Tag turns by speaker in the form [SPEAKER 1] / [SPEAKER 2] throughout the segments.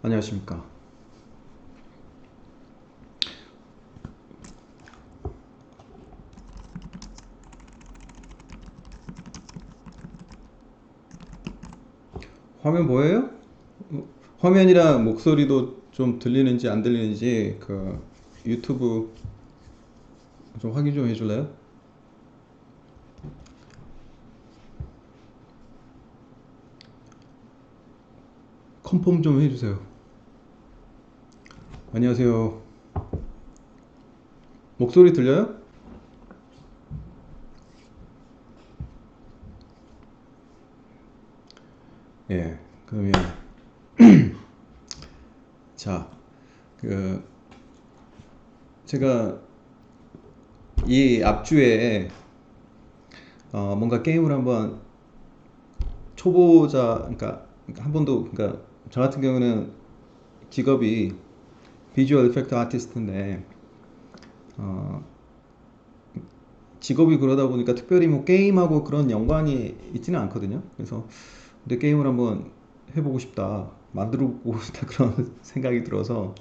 [SPEAKER 1] 안녕하십니까. 화면 보여요? 화면이랑 목소리도 좀 들리는지 안 들리는지 그 유튜브 좀 확인 좀 해줄래요? 컨펌 좀 해주세요. 안녕하세요. 목소리 들려요? 예. 그러면 자, 그 제가 이 앞주에 뭔가 게임을 한번 초보자, 그러니까 한 번도, 그러니까 저 같은 경우는 직업이 비주얼 이펙트 아티스트인데 어, 직업이 그러다 보니까 특별히 뭐 게임하고 그런 연관이 있지는 않거든요. 그래서 근데 게임을 한번 해보고 싶다, 만들어보고 싶다 그런 생각이 들어서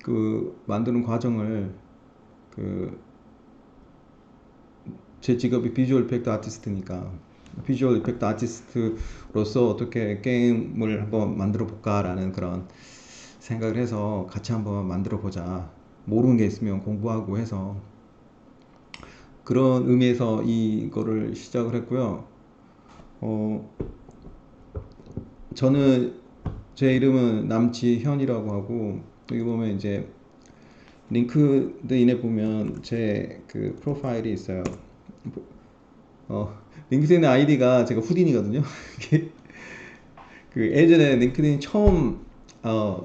[SPEAKER 1] 그 만드는 과정을 그 제 직업이 비주얼 이펙트 아티스트니까 비주얼 이펙트 아티스트로서 어떻게 게임을 한번 만들어 볼까라는 그런 생각을 해서 같이 한번 만들어 보자. 모르는 게 있으면 공부하고 해서 그런 의미에서 이거를 시작을 했고요. 어, 저는 제 이름은 남지현이라고 하고 여기 보면 이제 링크드인에 보면 제 그 프로파일이 있어요. 링크드인 아이디가 제가 후딘이거든요. 그 예전에 링크드인 처음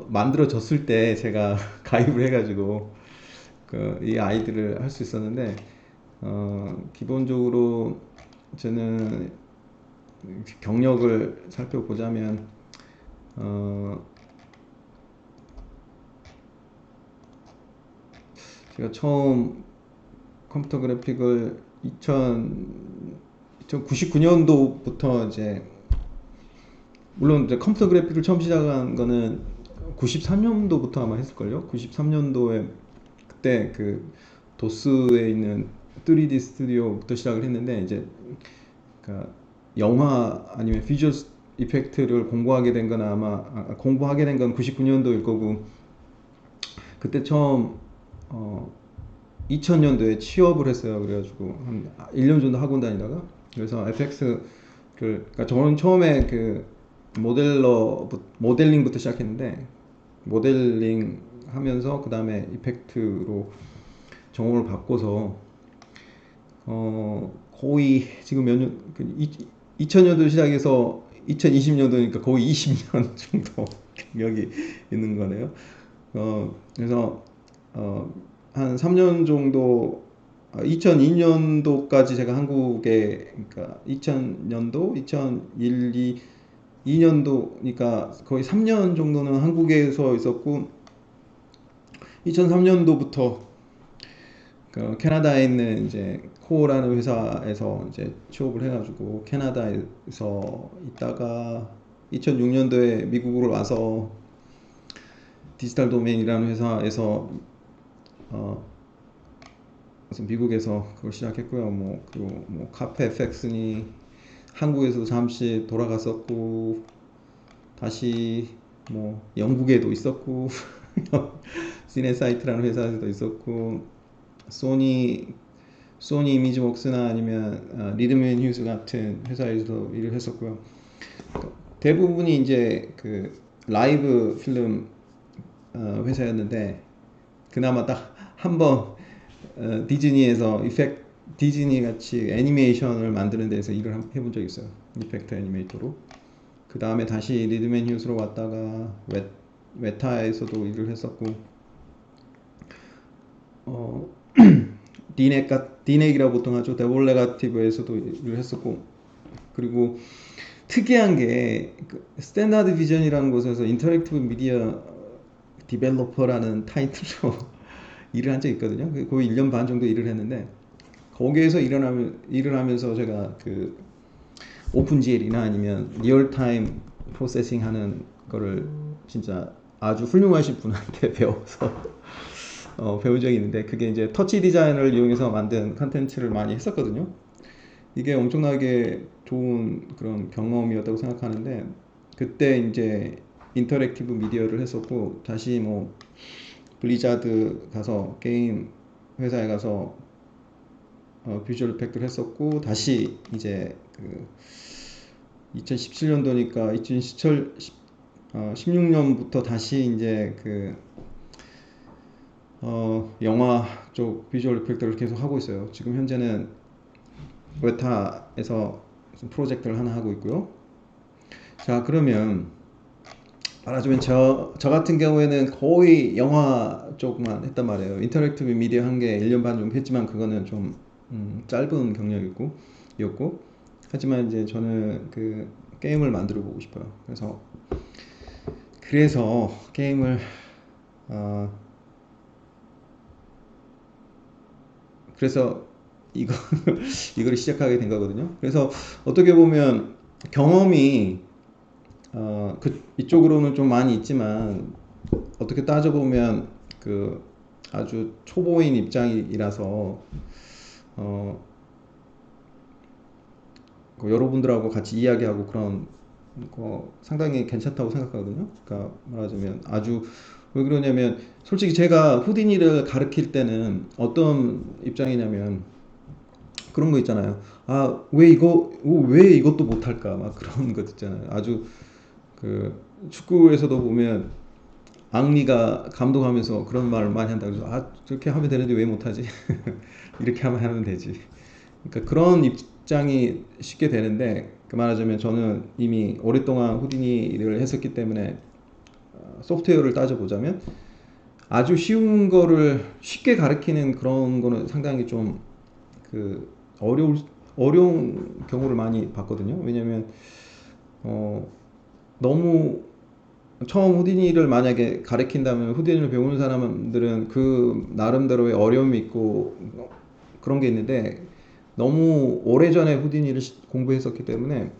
[SPEAKER 1] 만들어졌을 때 제가 가입을 해가지고 그 이 아이디를 할 수 있었는데 기본적으로 저는 경력을 살펴보자면 어, 제가 처음 컴퓨터 그래픽을 2099년도부터 이제 물론 이제 컴퓨터 그래픽을 처음 시작한 거는 93년도부터 아마 했을걸요. 93년도에 그때 그 도스에 있는 3D 스튜디오부터 시작을 했는데 이제 그러니까 영화 아니면 비주얼 이펙트를 공부하게 된 건 아마 공부하게 된 건 99년도일 거고 그때 처음 어, 2000년도에 취업을 했어요. 그래가지고 한 1년 정도 학원 다니다가 그래서 FX를 그러니까 저는 처음에 그 모델링부터 시작했는데 모델링 하면서 그 다음에 이펙트로 전공을 바꿔서 거의 지금 몇 년, 2000년도 시작해서 2020년도니까 거의 20년 정도 경력이 있는 거네요. 그래서 어, 한 3년 정도, 2002년도까지 제가 한국에, 그러니까 2000년도, 2001, 2년도니까 거의 3년 정도는 한국에서 있었고, 2003년도부터 그 캐나다에 있는 이제 코어라는 회사에서 이제 취업을 해가지고 캐나다에서 있다가 2006년도에 미국으로 와서 디지털 도메인이라는 회사에서 어 그래서 미국에서 그걸 시작했고요. 뭐 그리고 뭐 카페 FX니 한국에서도 잠시 돌아갔었고 다시 뭐 영국에도 있었고 시네사이트라는 회사에서도 있었고 소니 소니 이미지웍스나 아니면 리드맨 휴즈 같은 회사에서 일을 했었고요. 대부분이 이제 그 라이브 필름 회사였는데 그나마 딱 한 번 디즈니에서 디즈니 같이 애니메이션을 만드는 데서 일을 해본 적이 있어요. 이펙트 애니메이터로. 그 다음에 다시 리드맨 휴스로 왔다가 웨타에서도 일을 했었고 어, 디넥이라고 보통 하죠. 데볼레가티브에서도 일을 했었고 그리고 특이한 게 스탠다드 비전이라는 곳에서 인터랙티브 미디어 디벨로퍼라는 타이틀로 일을 한 적이 있거든요. 거의 1년 반 정도 일을 했는데 거기에서 일을 하면서 제가 그 오픈GL이나 아니면 리얼타임 프로세싱 하는 거를 진짜 아주 훌륭하신 분한테 배워서 배운 적이 있는데, 그게 이제 터치 디자인을 이용해서 만든 컨텐츠를 많이 했었거든요. 이게 엄청나게 좋은 그런 경험이었다고 생각하는데, 그때 이제 인터랙티브 미디어를 했었고, 다시 뭐 블리자드 가서 게임 회사에 가서 비주얼 이펙트를 했었고, 다시 이제 그 2017년도니까 2016년부터 다시 이제 그 영화 쪽 비주얼 이펙터를 계속 하고 있어요. 지금 현재는 웨타에서 프로젝트를 하나 하고 있고요. 자, 그러면 말하자면 저 같은 경우에는 거의 영화 쪽만 했단 말이에요. 인터랙티브 미디어 한 게 1년 반 정도 했지만, 그거는 좀 짧은 경력이었고, 하지만 이제 저는 그 게임을 만들어 보고 싶어요. 그래서 게임을 어, 그래서 이거 이거를 시작하게 된 거거든요. 그래서 어떻게 보면 경험이 이쪽으로는 좀 많이 있지만, 어떻게 따져보면 그 아주 초보인 입장이라서 어, 그 여러분들하고 같이 이야기하고 그런 거 상당히 괜찮다고 생각하거든요. 그러니까 말하자면 아주, 왜 그러냐면 솔직히 제가 후디니를 가르칠 때는 어떤 입장이냐면 그런 거 있잖아요. 아, 왜 이것도 못할까? 막 그런 것 있잖아요. 아주 그 축구에서도 보면 앙리가 감독하면서 그런 말을 많이 한다. 그래서 아, 저렇게 하면 되는데 왜 못하지? 이렇게 하면 되지. 그러니까 그런 입장이 쉽게 되는데, 그 말하자면 저는 이미 오랫동안 후디니를 했었기 때문에 소프트웨어를 따져보자면 아주 쉬운 거를 쉽게 가르치는 그런 거는 상당히 좀 그 어려운 경우를 많이 봤거든요. 왜냐면 너무 처음 후디니를 만약에 가르친다면, 후디니를 배우는 사람들은 그 나름대로의 어려움이 있고 그런 게 있는데, 너무 오래전에 후디니를 공부했었기 때문에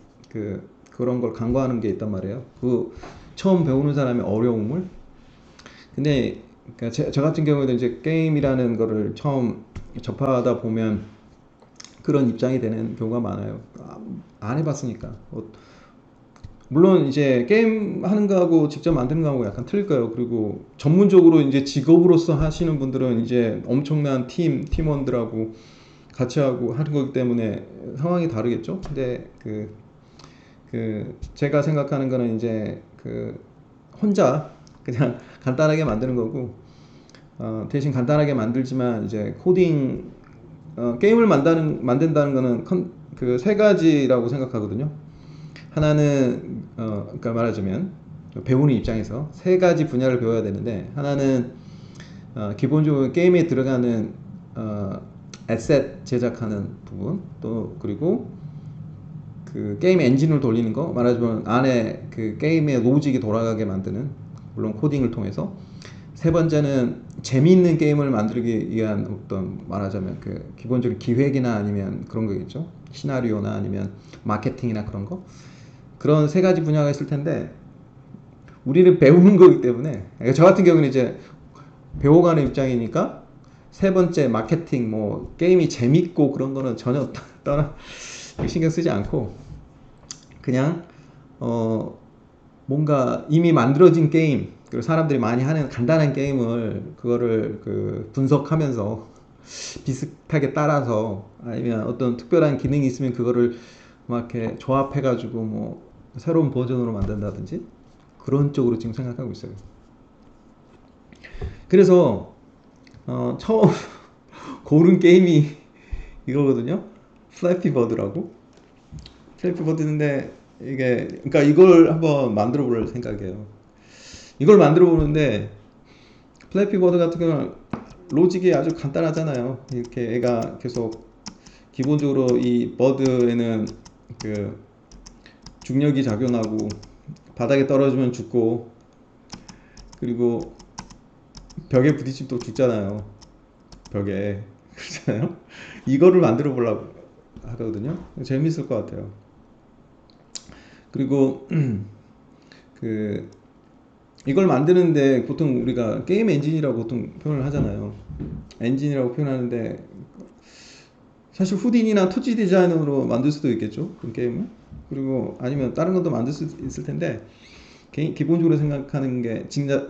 [SPEAKER 1] 그런 걸 간과하는 게 있단 말이에요. 그 처음 배우는 사람의 어려움을. 근데 그러니까 저 같은 경우에도 이제 게임이라는 거를 처음 접하다 보면 그런 입장이 되는 경우가 많아요. 안 해봤으니까. 물론 이제 게임 하는 거하고 직접 만드는 거하고 약간 틀릴 거예요. 그리고 전문적으로 이제 직업으로서 하시는 분들은 이제 엄청난 팀원들하고 같이 하고 하는 거기 때문에 상황이 다르겠죠. 근데 제가 생각하는 거는 이제 혼자 그냥 간단하게 만드는 거고, 대신 간단하게 만들지만 이제 게임을 만든다는 거는 그 세 가지라고 생각하거든요. 하나는 그러니까 말하자면 배우는 입장에서 세 가지 분야를 배워야 되는데, 하나는 기본적으로 게임에 들어가는 에셋 제작하는 부분, 또 그리고 그 게임 엔진을 돌리는 거, 말하자면 안에 그 게임의 로직이 돌아가게 만드는, 물론 코딩을 통해서. 세 번째는 재미있는 게임을 만들기 위한 어떤, 말하자면 그 기본적인 기획이나 아니면 그런 거겠죠. 시나리오나 아니면 마케팅이나 그런 거. 그런 세 가지 분야가 있을 텐데, 우리는 배우는 거기 때문에, 그러니까 저 같은 경우는 이제 배워가는 입장이니까 세 번째 마케팅, 뭐 게임이 재밌고 그런 거는 전혀 떠나 신경 쓰지 않고, 그냥 뭔가 이미 만들어진 게임, 그리고 사람들이 많이 하는 간단한 게임을 그거를 분석하면서 비슷하게 따라서, 아니면 어떤 특별한 기능이 있으면 그거를 막 이렇게 조합해가지고 뭐 새로운 버전으로 만든다든지, 그런 쪽으로 지금 생각하고 있어요. 그래서 처음 고른 게임이 이거거든요. 플래피 버드라고. 플래피 버드인데, 이게 그러니까 이걸 한번 만들어 볼 생각이에요. 이걸 만들어 보는데, 플래피 버드 같은 경우는 로직이 아주 간단하잖아요. 이렇게 애가 계속, 기본적으로 이 버드에는 그 중력이 작용하고 바닥에 떨어지면 죽고, 그리고 벽에 부딪히면 또 죽잖아요. 벽에. 그렇잖아요. 이거를 만들어 보려고 하거든요. 재밌을 것 같아요. 그리고 그 이걸 만드는데 보통 우리가 게임 엔진이라고 보통 표현을 하잖아요. 엔진이라고 표현하는데 사실 후딘이나 투지 디자인으로 만들 수도 있겠죠. 그 게임을. 그리고 아니면 다른 것도 만들 수 있을 텐데 기본적으로 생각하는 게 진짜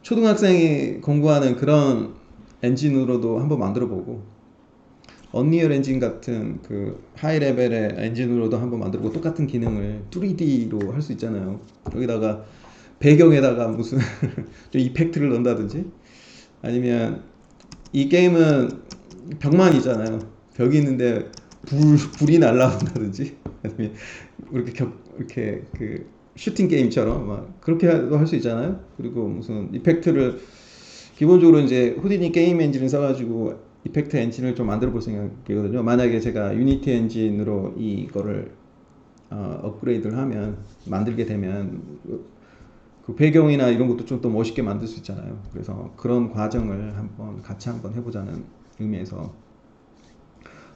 [SPEAKER 1] 초등학생이 공부하는 그런 엔진으로도 한번 만들어 보고 언리얼 엔진 같은 그 하이 레벨의 엔진으로도 한번 만들고 똑같은 기능을 3D로 할 수 있잖아요. 여기다가 배경에다가 무슨 좀 이펙트를 넣는다든지 아니면 이 게임은 벽만 있잖아요. 벽이 있는데 불이 날라온다든지 아니면 이렇게 그 슈팅 게임처럼 막 그렇게도 할 수 있잖아요. 그리고 무슨 이펙트를 기본적으로 이제 후디니 게임 엔진을 써가지고 이펙트 엔진을 좀 만들어 볼 생각이거든요. 만약에 제가 유니티 엔진으로 이거를 업그레이드를 하면 만들게 되면 그 배경이나 이런 것도 좀 더 멋있게 만들 수 있잖아요. 그래서 그런 과정을 같이 한번 해보자는 의미에서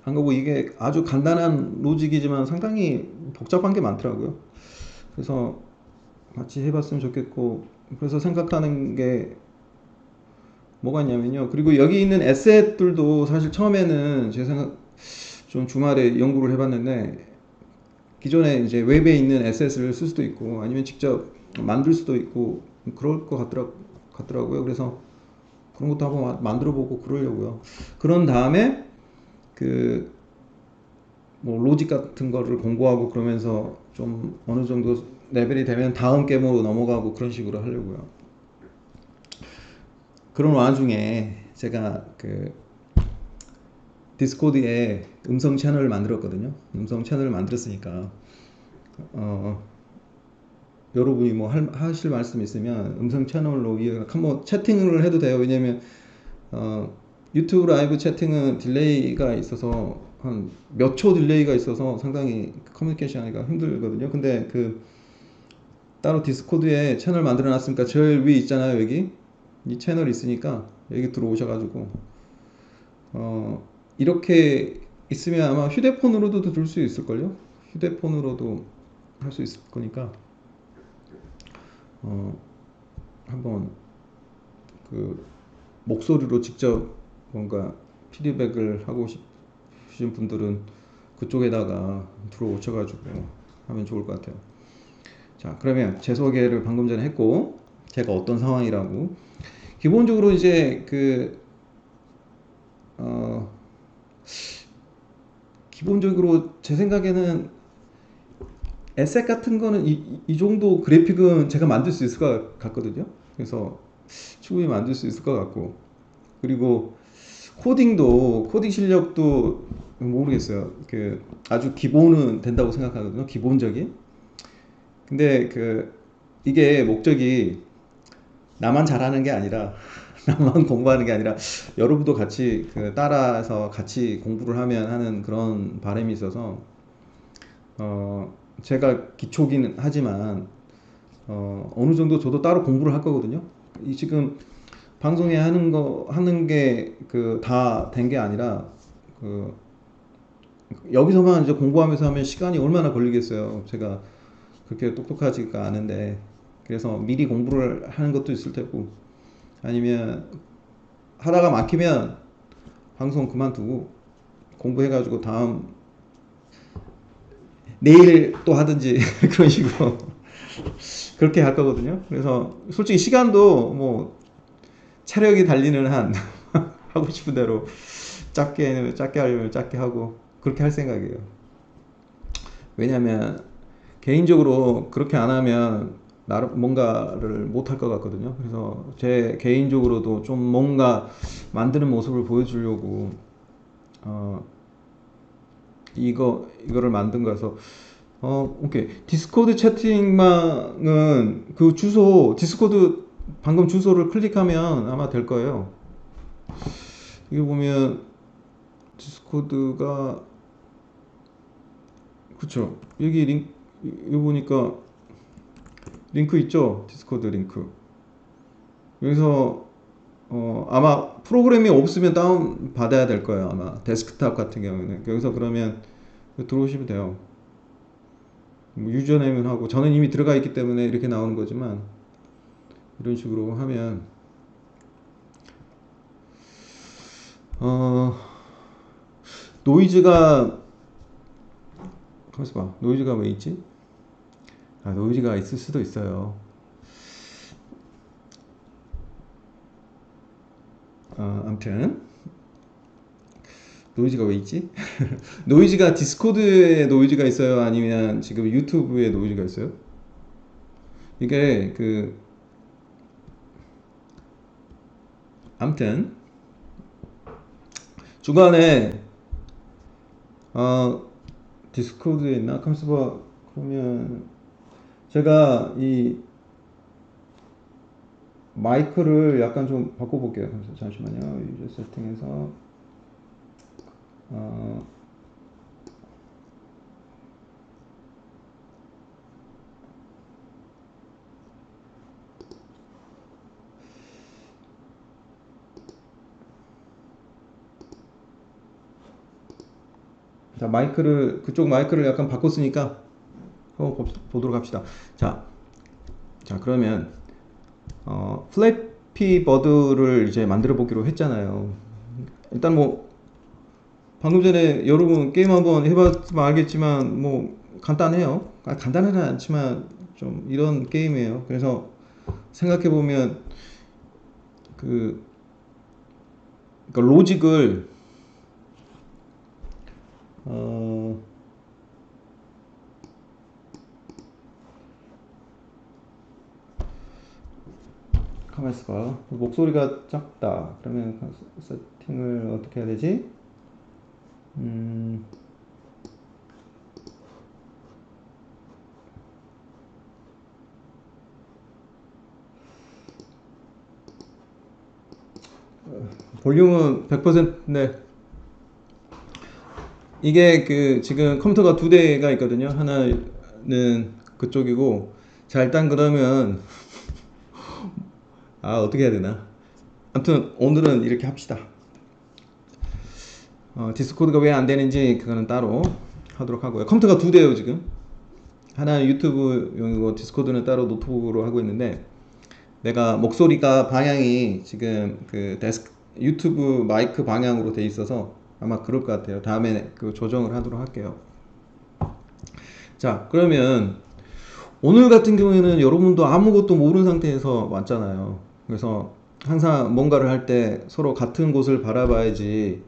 [SPEAKER 1] 한 거고 이게 아주 간단한 로직이지만 상당히 복잡한 게 많더라고요. 그래서 같이 해봤으면 좋겠고 그래서 생각하는 게 뭐가 있냐면요. 그리고 여기 있는 에셋들도 사실 처음에는 제 생각 좀 주말에 연구를 해봤는데 기존에 이제 웹에 있는 에셋을 쓸 수도 있고 아니면 직접 만들 수도 있고 그럴 것 같더라고요. 그래서 그런 것도 한번 만들어 보고 그러려고요. 그런 다음에 그 뭐 로직 같은 거를 공부하고 그러면서 좀 어느 정도 레벨이 되면 다음 게임으로 넘어가고 그런 식으로 하려고요. 그런 와중에 제가 그 디스코드에 음성 채널을 만들었거든요. 음성 채널을 만들었으니까 여러분이 뭐 하실 말씀 있으면 음성 채널로 한번 채팅을 해도 돼요. 왜냐면 유튜브 라이브 채팅은 딜레이가 있어서 한 몇 초 딜레이가 있어서 상당히 커뮤니케이션 하기가 힘들거든요. 근데 그 따로 디스코드에 채널 만들어 놨으니까 제일 위에 있잖아요. 여기 이 채널 있으니까 여기 들어오셔가지고 이렇게 있으면 아마 휴대폰으로도 들 수 있을걸요. 휴대폰으로도 할 수 있을 거니까 한번 그 목소리로 직접 뭔가 피드백을 하고 싶으신 분들은 그쪽에다가 들어오셔가지고 하면 좋을 것 같아요. 자, 그러면 제 소개를 방금 전에 했고 제가 어떤 상황이라고 기본적으로 이제 기본적으로 제 생각에는 에셋 같은 거는 이 정도 그래픽은 제가 만들 수 있을 것 같거든요. 그래서 충분히 만들 수 있을 것 같고 그리고 코딩 실력도 모르겠어요. 그 아주 기본은 된다고 생각하거든요. 기본적인. 근데 이게 목적이 나만 잘하는 게 아니라 나만 공부하는 게 아니라 여러분도 같이 따라서 같이 공부를 하면 하는 그런 바람이 있어서 제가 기초긴 하지만 어느 정도 저도 따로 공부를 할 거거든요. 지금 방송에 하는 게 다 된 게 아니라 여기서만 이제 공부하면서 하면 시간이 얼마나 걸리겠어요. 제가 그렇게 똑똑하지가 않은데 그래서 미리 공부를 하는 것도 있을 테고 아니면 하다가 막히면 방송 그만두고 공부해가지고 다음 내일 또 하든지 그런 식으로 그렇게 할 거거든요. 그래서 솔직히 시간도 뭐 체력이 달리는 한 하고 싶은 대로 짧게 하려면 짧게 하고 그렇게 할 생각이에요. 왜냐면 개인적으로 그렇게 안 하면 나름 뭔가를 못 할 것 같거든요. 그래서 제 개인적으로도 좀 뭔가 만드는 모습을 보여주려고 이거를 만든 거여서 오케이. 디스코드 채팅방은 그 디스코드 방금 주소를 클릭하면 아마 될 거예요. 이거 보면 디스코드가 그쵸. 여기 보니까 링크 있죠? 디스코드 링크. 여기서 아마 프로그램이 없으면 다운 받아야 될 거예요. 아마 데스크탑 같은 경우는 여기서 그러면 들어오시면 돼요. 뭐 유저네임은 하고 저는 이미 들어가 있기 때문에 이렇게 나오는 거지만 이런 식으로 하면 어 노이즈가 가만있어 봐. 노이즈가 왜 있지? 아, 노이즈가 있을 수도 있어요. 아무튼 노이즈가 왜 있지? 노이즈가 디스코드에 노이즈가 있어요? 아니면 지금 유튜브에 노이즈가 있어요? 이게 아무튼 중간에 디스코드에 있나? 컴스버 그러면 제가 이 마이크를 약간 좀 바꿔볼게요. 잠시만요. 유저 세팅에서 자, 마이크를 그쪽 마이크를 약간 바꿨으니까 보도록 합시다. 자 그러면 플래피 버드를 이제 만들어 보기로 했잖아요. 일단 뭐 방금 전에 여러분 게임 한번 해봤으면 알겠지만 뭐 간단해요. 간단하진 않지만 좀 이런 게임이에요. 그래서 생각해 보면 그러니까 로직을 가만 있어봐. 목소리가 작다. 그러면 세팅을 어떻게 해야 되지? 볼륨은 100%인데 이게 지금 컴퓨터가 두 대가 있거든요. 하나는 그쪽이고 자 일단 그러면 어떻게 해야 되나? 아무튼 오늘은 이렇게 합시다. 디스코드가 왜 안 되는지 그거는 따로 하도록 하고요. 컴퓨터가 두 대예요 지금. 하나는 유튜브용이고 디스코드는 따로 노트북으로 하고 있는데 내가 목소리가 방향이 지금 유튜브 마이크 방향으로 돼 있어서 아마 그럴 것 같아요. 다음에 조정을 하도록 할게요. 자 그러면 오늘 같은 경우에는 여러분도 아무것도 모르는 상태에서 왔잖아요. 그래서 항상 뭔가를 할 때 서로 같은 곳을 바라봐야지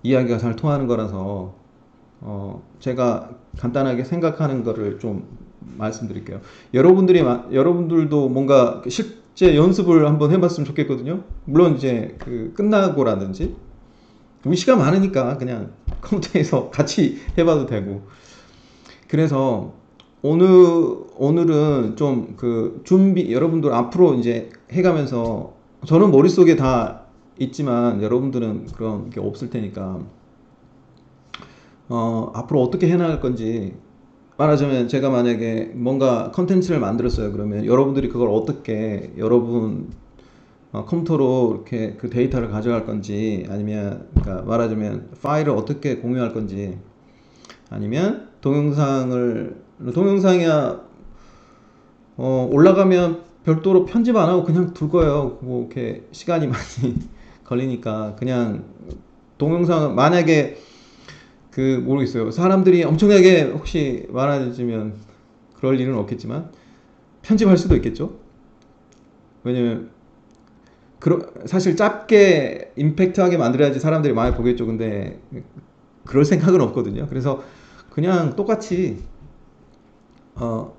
[SPEAKER 1] 이야기가 잘 통하는 거라서 제가 간단하게 생각하는 거를 좀 말씀드릴게요. 여러분들도 뭔가 실제 연습을 한번 해봤으면 좋겠거든요. 물론 이제 끝나고라든지 우리 시간 많으니까 그냥 컴퓨터에서 같이 해봐도 되고. 그래서 오늘은 좀 준비 여러분들 앞으로 이제 해가면서 저는 머릿속에 다 있지만 여러분들은 그런 게 없을 테니까 앞으로 어떻게 해나갈 건지 말하자면 제가 만약에 뭔가 컨텐츠를 만들었어요. 그러면 여러분들이 그걸 어떻게 여러분 컴퓨터로 이렇게 그 데이터를 가져갈 건지 아니면 그러니까 말하자면 파일을 어떻게 공유할 건지 아니면 동영상이야 올라가면 별도로 편집 안 하고 그냥 둘 거예요. 뭐 이렇게 시간이 많이 걸리니까 그냥 동영상 만약에 모르겠어요. 사람들이 엄청나게 혹시 많아지면 그럴 일은 없겠지만 편집할 수도 있겠죠. 왜냐면 사실 짧게 임팩트하게 만들어야지 사람들이 많이 보겠죠. 근데 그럴 생각은 없거든요. 그래서 그냥 똑같이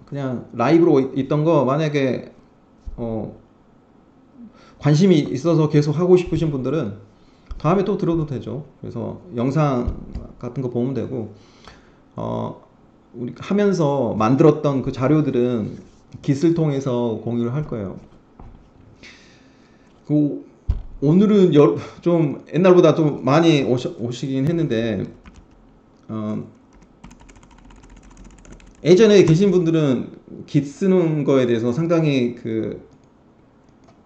[SPEAKER 1] 그냥 라이브로 있던 거 만약에 관심이 있어서 계속 하고 싶으신 분들은 다음에 또 들어도 되죠. 그래서 영상 같은 거 보면 되고 우리 하면서 만들었던 그 자료들은 깃을 통해서 공유를 할 거예요. 오늘은 좀 옛날보다 좀 많이 오시긴 했는데 예전에 계신 분들은 깃 쓰는 거에 대해서 상당히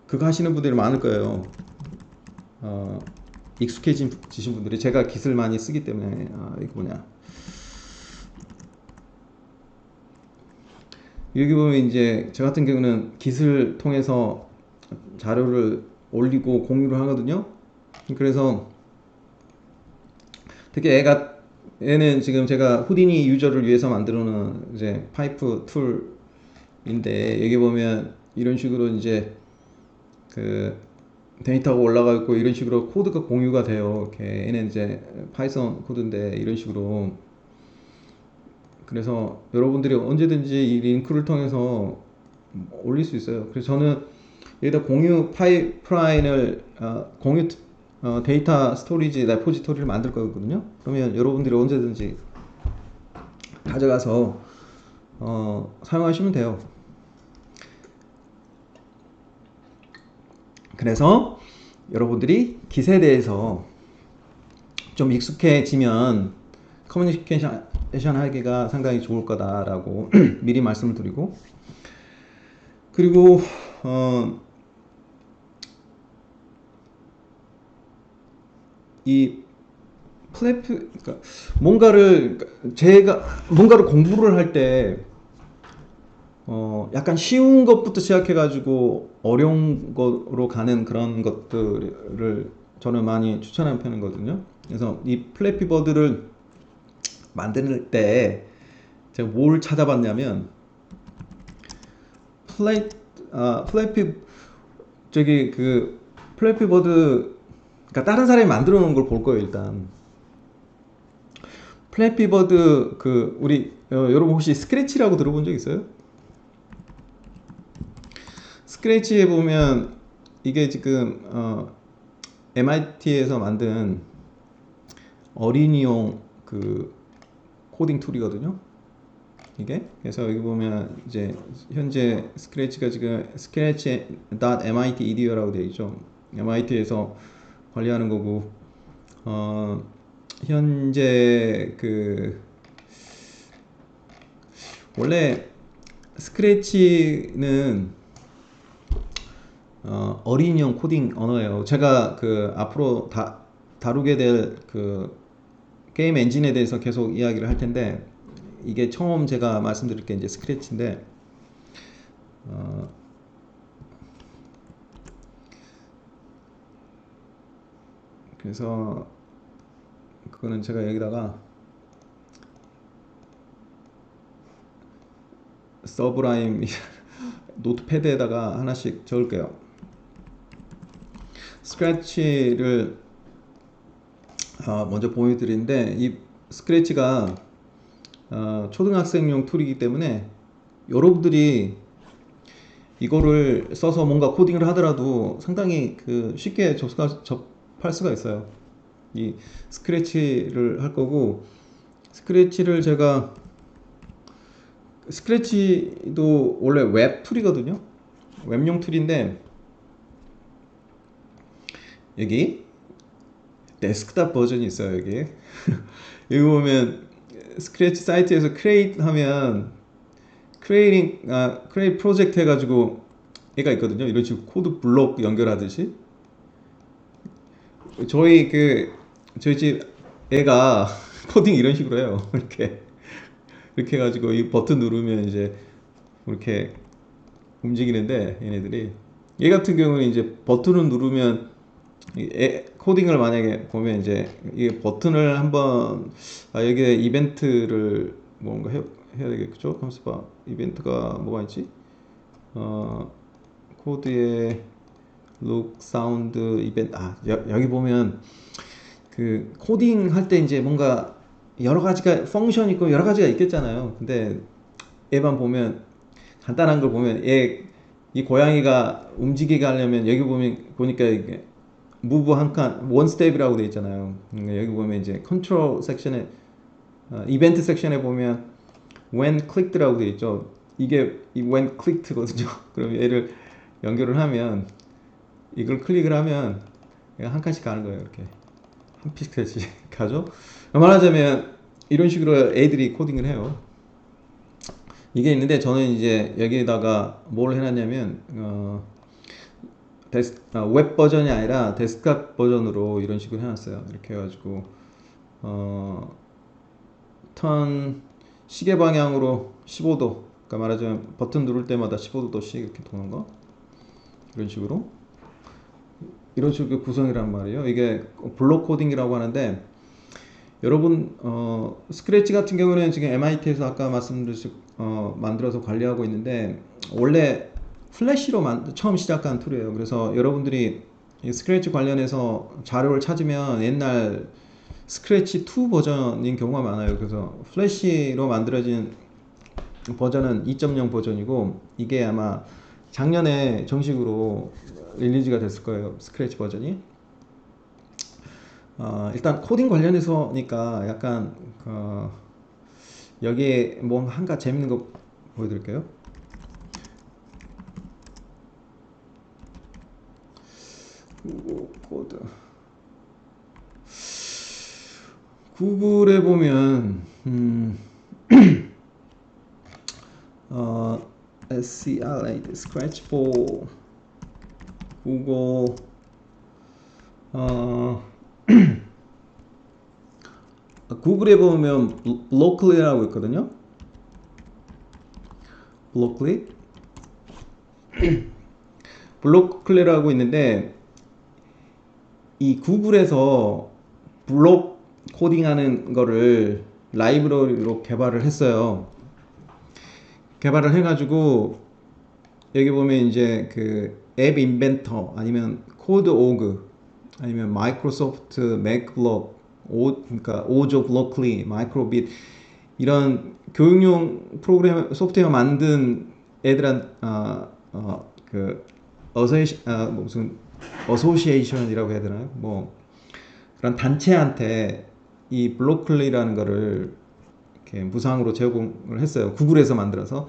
[SPEAKER 1] 그거 하시는 분들이 많을 거예요. 익숙해지신 분들이 제가 깃을 많이 쓰기 때문에 이거 뭐냐 여기 보면 이제 저 같은 경우는 깃을 통해서 자료를 올리고 공유를 하거든요. 그래서 특히 얘는 지금 제가 후디니 유저를 위해서 만들어 놓은 이제 파이프 툴인데, 여기 보면 이런 식으로 이제 그 데이터가 올라가 있고 이런 식으로 코드가 공유가 돼요. 이렇게 얘는 이제 파이썬 코드인데 이런 식으로. 그래서 여러분들이 언제든지 이 링크를 통해서 올릴 수 있어요. 그래서 저는 여기다 공유 파이프라인을 공유 데이터 스토리지 레포지토리를 만들 거거든요. 그러면 여러분들이 언제든지 가져가서 사용하시면 돼요. 그래서 여러분들이 깃에 대해서 좀 익숙해지면 커뮤니케이션 하기가 상당히 좋을 거다라고 미리 말씀을 드리고, 그리고 이 그러니까 제가 뭔가를 공부를 할 때 약간 쉬운 것부터 시작해가지고 어려운 거로 가는 그런 것들을 저는 많이 추천하는 편이거든요. 그래서 이 플래피 버드를 만들 때 제가 뭘 찾아봤냐면, 플래피 플래피 버드, 그러니까 다른 사람이 만들어 놓은 걸 볼 거예요. 일단 플래피 버드 우리 여러분 혹시 스크래치라고 들어본 적 있어요? 스크래치에 보면 이게 지금 MIT에서 만든 어린이용 코딩 툴이거든요. 이게 그래서 여기 보면 이제 현재 스크래치가 지금 scratch.mit.edu라고 되어 있죠. MIT에서 관리하는 거고, 현재 원래 스크래치는 어린이용 코딩 언어예요. 제가 앞으로 다루게 될 게임 엔진에 대해서 계속 이야기를 할 텐데, 이게 처음 제가 말씀드릴 게 이제 스크래치인데, 그래서 그거는 제가 여기다가 서브라임 노트패드에다가 하나씩 적을게요. 스크래치를 먼저 보여드리는데, 이 스크래치가 초등학생용 툴이기 때문에 여러분들이 이거를 써서 뭔가 코딩을 하더라도 상당히 쉽게 접할 수가 있어요. 이 스크래치를 할 거고, 스크래치도 원래 웹 툴이거든요. 웹용 툴인데, 여기 데스크탑 버전이 있어요. 여기 여기 보면 스크래치 사이트에서 크리에이트 하면 크리에이트 프로젝트 해가지고 얘가 있거든요. 이런 식으로 코드 블록 연결하듯이. 저희 집 애가 코딩 이런 식으로 해요. 이렇게 해가지고 이 버튼 누르면 이제 이렇게 움직이는데, 얘 같은 경우는 이제 버튼을 누르면 코딩을 만약에 보면 이제 이 버튼을 한번 여기에 이벤트를 뭔가 해야 되겠죠? 하면서 봐. 이벤트가 뭐가 있지? 코드에 look, sound, 이벤트. 여기 보면 코딩 할 때 이제 뭔가 여러 가지가 펑션 있고 여러 가지가 있겠잖아요. 근데 얘만 보면, 간단한 걸 보면 이 고양이가 움직이게 하려면 여기 보니까 이게 무브 한 칸, 원 스텝이라고 되어 있잖아요. 여기 보면 이제 컨트롤 섹션에, 이벤트 섹션에 보면 when clicked라고 되어 있죠. 이게 when clicked거든요. 그럼 얘를 연결을 하면, 이걸 클릭을 하면 얘가 한 칸씩 가는 거예요. 이렇게 한 픽셀씩 가죠. 말하자면 이런 식으로 애들이 코딩을 해요. 이게 있는데, 저는 이제 여기에다가 뭘 해놨냐면 웹 버전이 아니라 데스크탑 버전으로 이런 식으로 해놨어요. 이렇게 해가지고 턴 시계 방향으로 15도 그러니까 말하자면 버튼 누를 때마다 15도씩 이렇게 도는 거, 이런 식으로 구성이란 말이에요. 이게 블록 코딩이라고 하는데, 여러분 스크래치 같은 경우는 지금 MIT에서 아까 말씀드렸듯이 만들어서 관리하고 있는데, 원래 플래시로 처음 시작한 툴이에요. 그래서 여러분들이 이 스크래치 관련해서 자료를 찾으면 옛날 스크래치 2 버전인 경우가 많아요. 그래서 플래시로 만들어진 버전은 2.0 버전이고, 이게 아마 작년에 정식으로 릴리즈가 됐을 거예요, 스크래치 버전이. 일단 코딩 관련해서니까 약간 여기에 뭐 한가 재밌는 거 보여드릴게요. 코드 구글에 보면 SCR, Scratch for 구글, 구글에 보면 블로클리라고 있거든요. 블로클리라고 있는데, 이 구글에서 블록 코딩하는 거를 라이브러리로 개발을 했어요. 개발을 해가지고 여기 보면 이제 그 앱 인벤터, 아니면 코드 오그, 아니면 마이크로소프트 맥블록, 그러니까 오조 블로클리, 마이크로빗, 이런 교육용 프로그램 소프트웨어 만든 애들한 그 무슨 어소시에이션이라고 해야 되나요? 뭐 그런 단체한테 이 블로클리라는 거를 이렇게 무상으로 제공을 했어요. 구글에서 만들어서.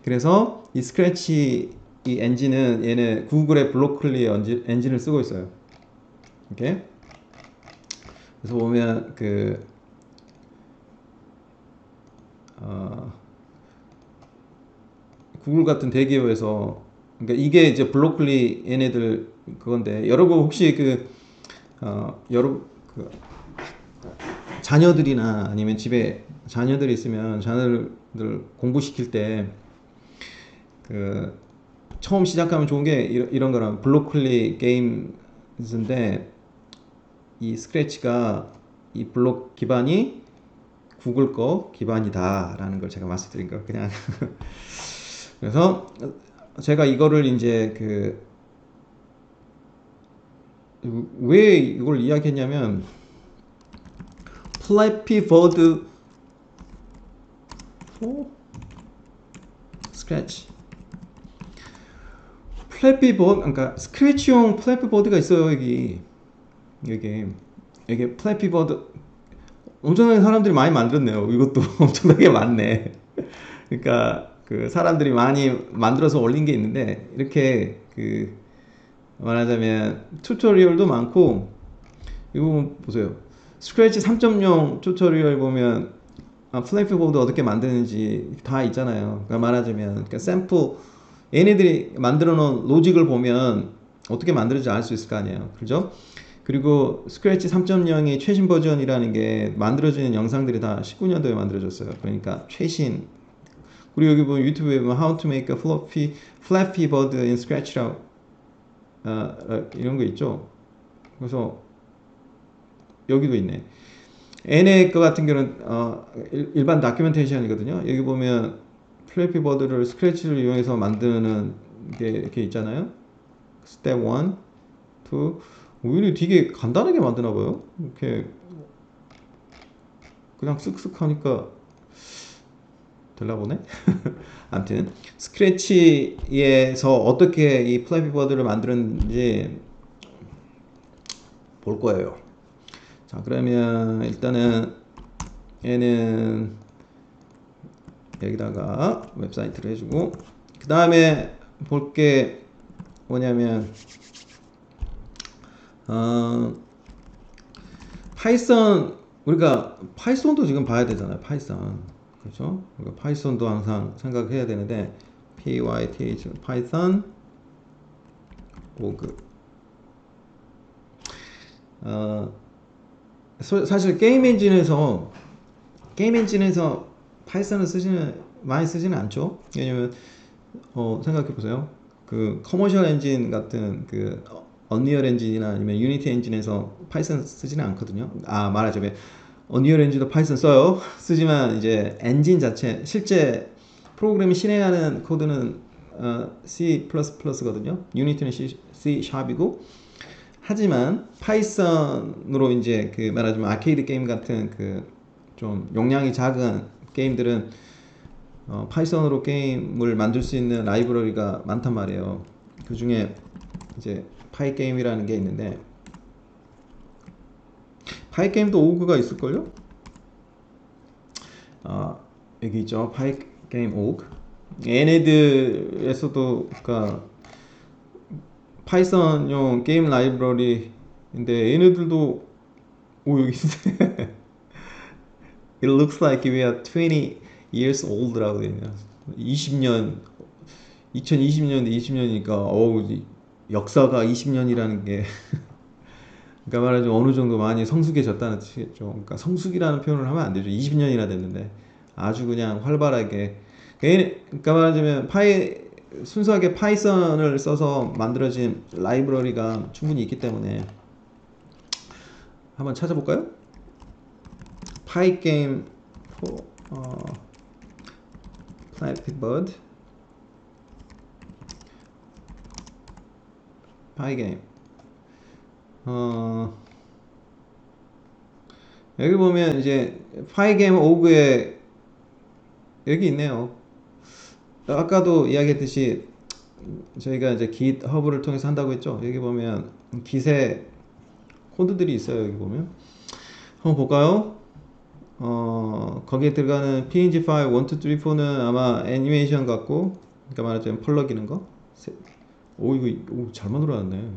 [SPEAKER 1] 그래서 이 스크래치 이 엔진은 얘네 구글의 블로클리 엔진을 쓰고 있어요. 이렇게. 그래서 보면 그 구글 같은 대기업에서, 그러니까 이게 이제 블로클리 얘네들 그건데, 여러분 혹시 여러분 자녀들이나 아니면 집에 자녀들이 있으면 자녀들 공부시킬 때 처음 시작하면 좋은 게 이런 거랑 블로클리 게임즈인데, 이 스크래치가 이 블록 기반이 구글 거 기반이다 라는 걸 제가 말씀드린 거 그냥 그래서 제가 이거를 이제 왜 이걸 이야기했냐면, 플래피 버드 스크래치, 플래피 버드, 그러니까 스크래치용 플래피 버드가 있어요. 여기 플래피 버드 엄청나게 사람들이 많이 만들었네요. 이것도 엄청나게 많네. 그러니까 그 사람들이 많이 만들어서 올린 게 있는데, 이렇게 말하자면 튜토리얼도 많고, 이거 보세요. 스크래치 3.0 튜토리얼 보면 플래피 보드 어떻게 만드는지 다 있잖아요. 그러니까 말하자면 샘플, 얘네들이 만들어 놓은 로직을 보면 어떻게 만드는지 알 수 있을 거 아니에요. 그죠? 그리고 스크래치 3.0이 최신 버전이라는 게 만들어지는 영상들이 다 19년도에 만들어졌어요. 그러니까 최신. 그리고 여기 보면 유튜브에 보면 How to make a Flappy Bird in Scratch라고 이런 거 있죠. 그래서 여기도 있네. 얘네 거 같은 경우는 일반 다큐멘테이션이거든요. 여기 보면 플래피 버드를 스크래치를 이용해서 만드는 게 이렇게 있잖아요. 스텝 1, 2. 오히려 되게 간단하게 만드나 봐요. 이렇게 그냥 쓱쓱 하니까 되나 보네. 아무튼 스크래치에서 어떻게 이 플래피 버드를 만드는지 볼 거예요. 자, 그러면 일단은 얘는 여기다가 웹사이트를 해주고, 그 다음에 볼 게 뭐냐면 파이썬, 우리가 파이썬도 지금 봐야 되잖아요. 파이썬, 그렇죠? 우리가 파이썬도 항상 생각해야 되는데, pyth 파이썬 오그. 사실 게임 엔진에서 파이썬을 쓰시는 많이 쓰지는 않죠. 왜냐면 생각해 보세요. 그 커머셜 엔진 같은 그 언리얼 엔진이나 아니면 유니티 엔진에서 파이썬 쓰지는 않거든요. 말하자면 언리얼 엔진도 파이썬 써요. 쓰지만 이제 엔진 자체 실제 프로그램이 실행하는 코드는 C++거든요. 유니티는 C 샵이고, 하지만 파이썬으로 이제 그 말하자면 아케이드 게임 같은 그 좀 용량이 작은 게임들은 파이썬으로 게임을 만들 수 있는 라이브러리가 많단 말이에요. 그 중에 이제 파이 게임이라는 게 있는데, 파이 게임도 오그가 있을걸요? 여기 있죠. 파이 게임 오그. 얘네들에서도 그러니까 파이썬용 게임 라이브러리인데 얘네들도 여기 있네. It looks like we are 20 years old라고 되어 있네요. 20년 2020년인데 20년이니까 역사가 20년이라는 게 그러니까 말하자면 어느 정도 많이 성숙해졌다는 뜻이겠죠. 그러니까 성숙이라는 표현을 하면 안 되죠. 20년이나 됐는데 아주 그냥 활발하게, 그러니까 말하자면 순수하게 파이썬을 써서 만들어진 라이브러리가 충분히 있기 때문에 한번 찾아볼까요? 파이게임 Flappy Bird 파이게임 여기 보면 이제 파이게임 오그에 여기 있네요. 아까도 이야기했듯이 저희가 이제 GitHub를 통해서 한다고 했죠. 여기 보면 기세 코드들이 있어요. 여기 보면 한번 볼까요? 거기에 들어가는 png 파일 1, 2, 3, 4는 아마 애니메이션 같고, 그러니까 말하자면 펄럭이는 거. 이거 잘 만들어놨네.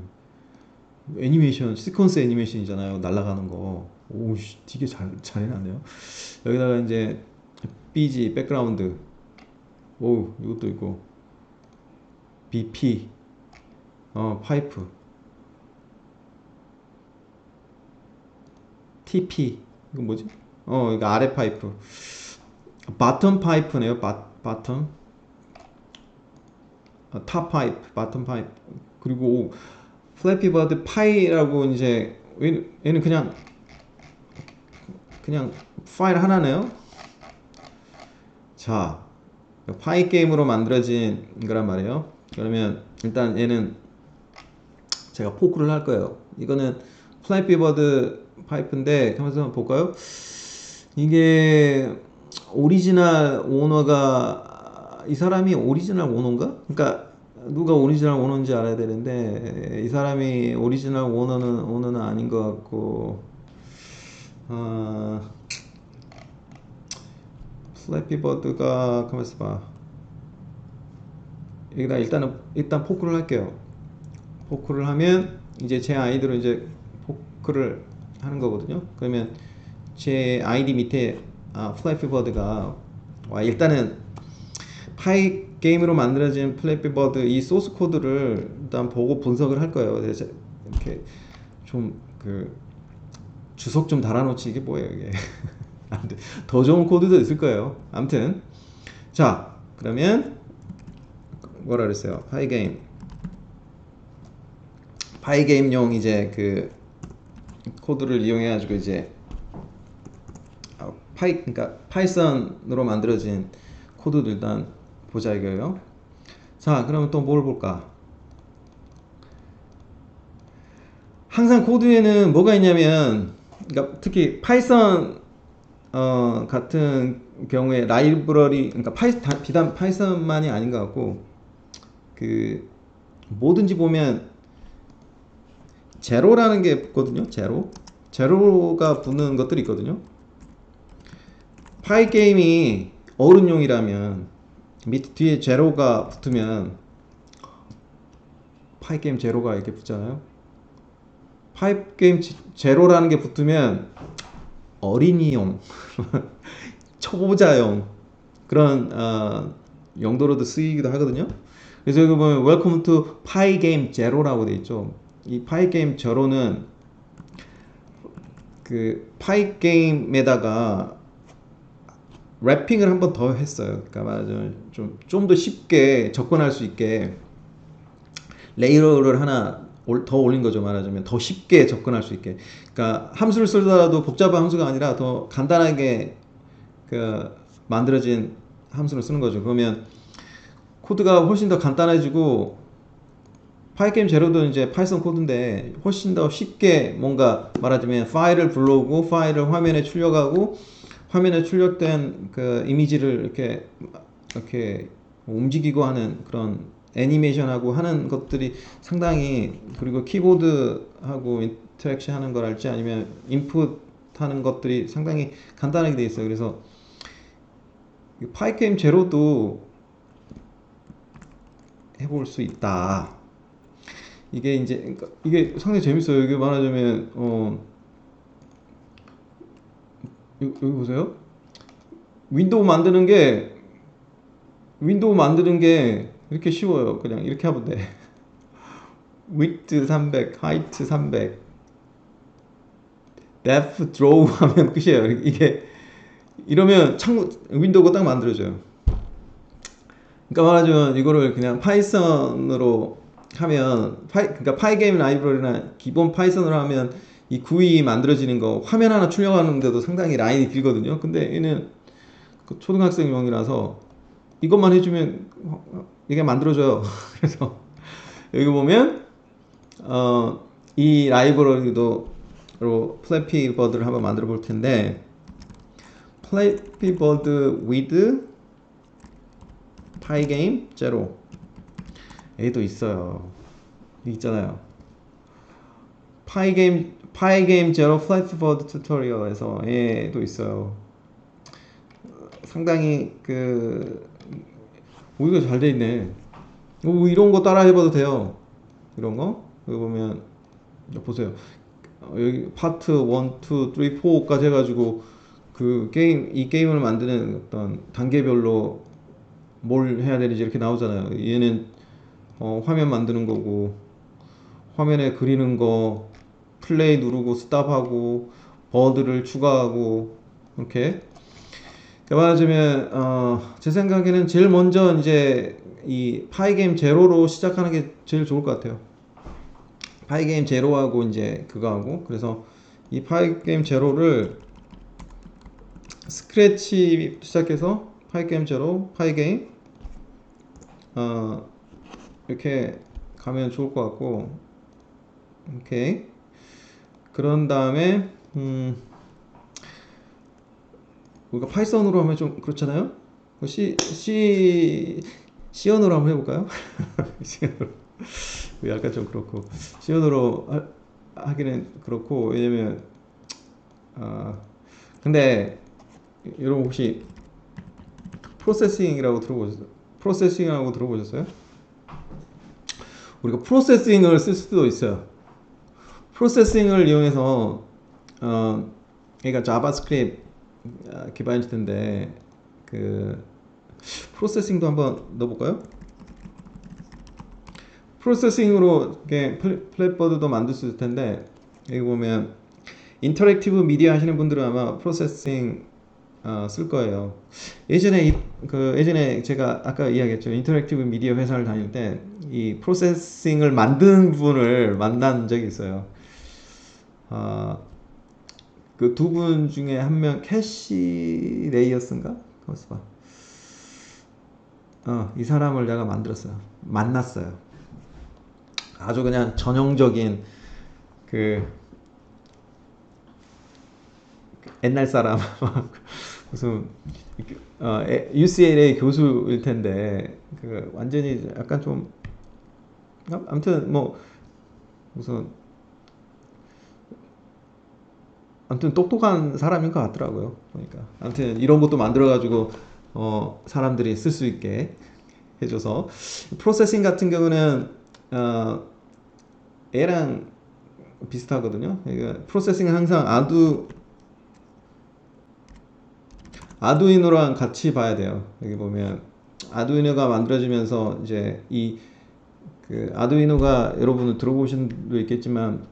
[SPEAKER 1] 애니메이션, 시퀀스 애니메이션이잖아요. 날아가는 거. 되게 잘 해놨네요. 여기다가 이제 BG, 백그라운드. 이것도 있고. BP, 파이프. TP. 이거 뭐지? 이거 아래 파이프. 바텀 파이프네요. 바텀. 탑 파이프, 바텀 파이프. 그리고 플래피 버드 파이라고 이제 얘는 그냥 파일 하나네요. 자, 파이 게임으로 만들어진 거란 말이에요. 그러면 일단 얘는 제가 포크를 할 거예요. 이거는 플래피 버드 파이프인데 한번 볼까요? 이게 오리지널 오너가 이 사람이 오리지널 오너인가? 그러니까 누가 오리지널 오너인지 알아야 되는데 이 사람이 오리지널 오너는 아닌 것 같고, 플래피 버드가 가만있어 봐. 여기다 일단 포크를 할게요. 포크를 하면 이제 제 아이디로 이제 포크를 하는 거거든요. 그러면 제 아이디 밑에 플래피 버드가 일단은 파이 게임으로 만들어진 플래피 버드 이 소스 코드를 일단 보고 분석을 할 거예요. 그래서 이렇게 좀 그 주석 좀 달아놓지, 이게 뭐예요 이게. 더 좋은 코드도 있을 거예요. 아무튼 자, 그러면 뭐라 그랬어요? 파이게임용 이제 그 코드를 이용해 가지고 이제 그러니까 파이썬으로 만들어진 코드도 일단 보자 이거예요. 자, 그러면 또 뭘 볼까? 항상 코드에는 뭐가 있냐면, 그러니까 특히 파이썬 같은 경우에 라이브러리, 그러니까 비단 파이썬만이 아닌 것 같고, 그 뭐든지 보면 제로라는 게 붙거든요. 제로가 붙는 것들이 있거든요. 파이 게임이 어른용이라면 밑 뒤에 제로가 붙으면 파이 게임 제로가 이렇게 붙잖아요. 파이 게임 제로라는 게 붙으면 어린이용, 초보자용 그런 용도로도 쓰이기도 하거든요. 그래서 여기 보면 Welcome to Pygame Zero라고 돼 있죠. 이 Pygame Zero는 그 파이게임에다가 랩핑을 한 번 더 했어요. 그러니까 말하자면 좀 더 쉽게 접근할 수 있게 레이어를 하나 더 올린 거죠. 말하자면 더 쉽게 접근할 수 있게. 그러니까 함수를 쓰더라도 복잡한 함수가 아니라 더 간단하게 그 만들어진 함수를 쓰는 거죠. 그러면 코드가 훨씬 더 간단해지고 파이게임 제로도 이제 파이썬 코드인데 훨씬 더 쉽게 뭔가 말하자면 파일을 불러오고 파일을 화면에 출력하고 화면에 출력된 그 이미지를 이렇게 움직이고 하는 그런 애니메이션하고 하는 것들이 상당히 그리고 키보드하고 인터랙션 하는 거랄지 아니면 인풋 하는 것들이 상당히 간단하게 돼 있어요. 그래서 파이게임 제로도 해볼 수 있다. 이게 이제 그러니까 이게 상당히 재밌어요. 이게 말하자면 여기 보세요. 윈도우 만드는 게 윈도우 만드는 게 이렇게 쉬워요. 그냥 이렇게 하면 돼. width 300, height 300, depth draw 하면 끝이에요. 이게 이러면 창문 윈도우가 딱 만들어져요. 그러니까 말하자면 이거를 그냥 파이썬으로 하면 그러니까 파이게임 라이브러리나 기본 파이썬으로 하면 이 구이 만들어지는 거 화면 하나 출력하는데도 상당히 라인이 길거든요. 근데 얘는 그 초등학생용이라서 이것만 해주면 이게 만들어져요. 그래서 여기 보면 이 라이브러리도 플래피 버드를 한번 만들어 볼 텐데 플래피 버드 with 파이게임 제로 여기도 있어요. 여기 있잖아요. 파이게임 제로 플래피 버드 튜토리얼에서 얘도 있어요. 상당히 이거 잘 돼 있네. 이런 거 따라 해봐도 돼요. 이런 거 여기 보면 보세요. 여기 파트 1, 2, 3, 4까지 해가지고 이 게임을 만드는 어떤 단계별로 뭘 해야 되는지 이렇게 나오잖아요. 얘는 화면 만드는 거고 화면에 그리는 거 플레이 누르고 스탑하고 버드를 추가하고 이렇게 말하자면 제 생각에는 제일 먼저 이제 이 파이게임 제로로 시작하는 게 제일 좋을 것 같아요. 파이게임 제로하고 이제 그거하고 그래서 이 파이게임 제로를 스크래치 시작해서 파이게임 제로 파이게임 이렇게 가면 좋을 것 같고 오케이 그런 다음에 우리가 파이썬으로 하면 좀 그렇잖아요. C언어로 한번 해볼까요? C언어로 약간 좀 그렇고 C언어로 하기는 그렇고 왜냐면 근데 여러분 혹시 프로세싱이라고 들어보셨어요? 우리가 프로세싱을 쓸 수도 있어요. 프로세싱을 이용해서 그러니까 자바스크립트 기반일 텐데 프로세싱도 한번 넣어볼까요? 프로세싱으로 플랫보드도 만들 수 있을 텐데 여기 보면 인터랙티브 미디어 하시는 분들은 아마 프로세싱 쓸 거예요. 예전에 제가 아까 이야기했죠. 인터랙티브 미디어 회사를 다닐 때 이 프로세싱을 만드는 분을 만난 적이 있어요. 그 두 분 중에 한 명 캐시 레이어스인가? 가만있어 봐. 이 사람을 내가 만났어요. 아주 그냥 전형적인 옛날 사람 무슨 UCLA 교수일 텐데 완전히 약간 좀 아무튼 뭐 무슨 아무튼 똑똑한 사람인 것 같더라고요. 그러니까 아무튼 이런 것도 만들어가지고 사람들이 쓸 수 있게 해줘서 프로세싱 같은 경우는 얘랑 비슷하거든요. 그러니까 프로세싱은 항상 아두이노랑 같이 봐야 돼요. 여기 보면 아두이노가 만들어지면서 이제 아두이노가 여러분은 들어보신 분도 있겠지만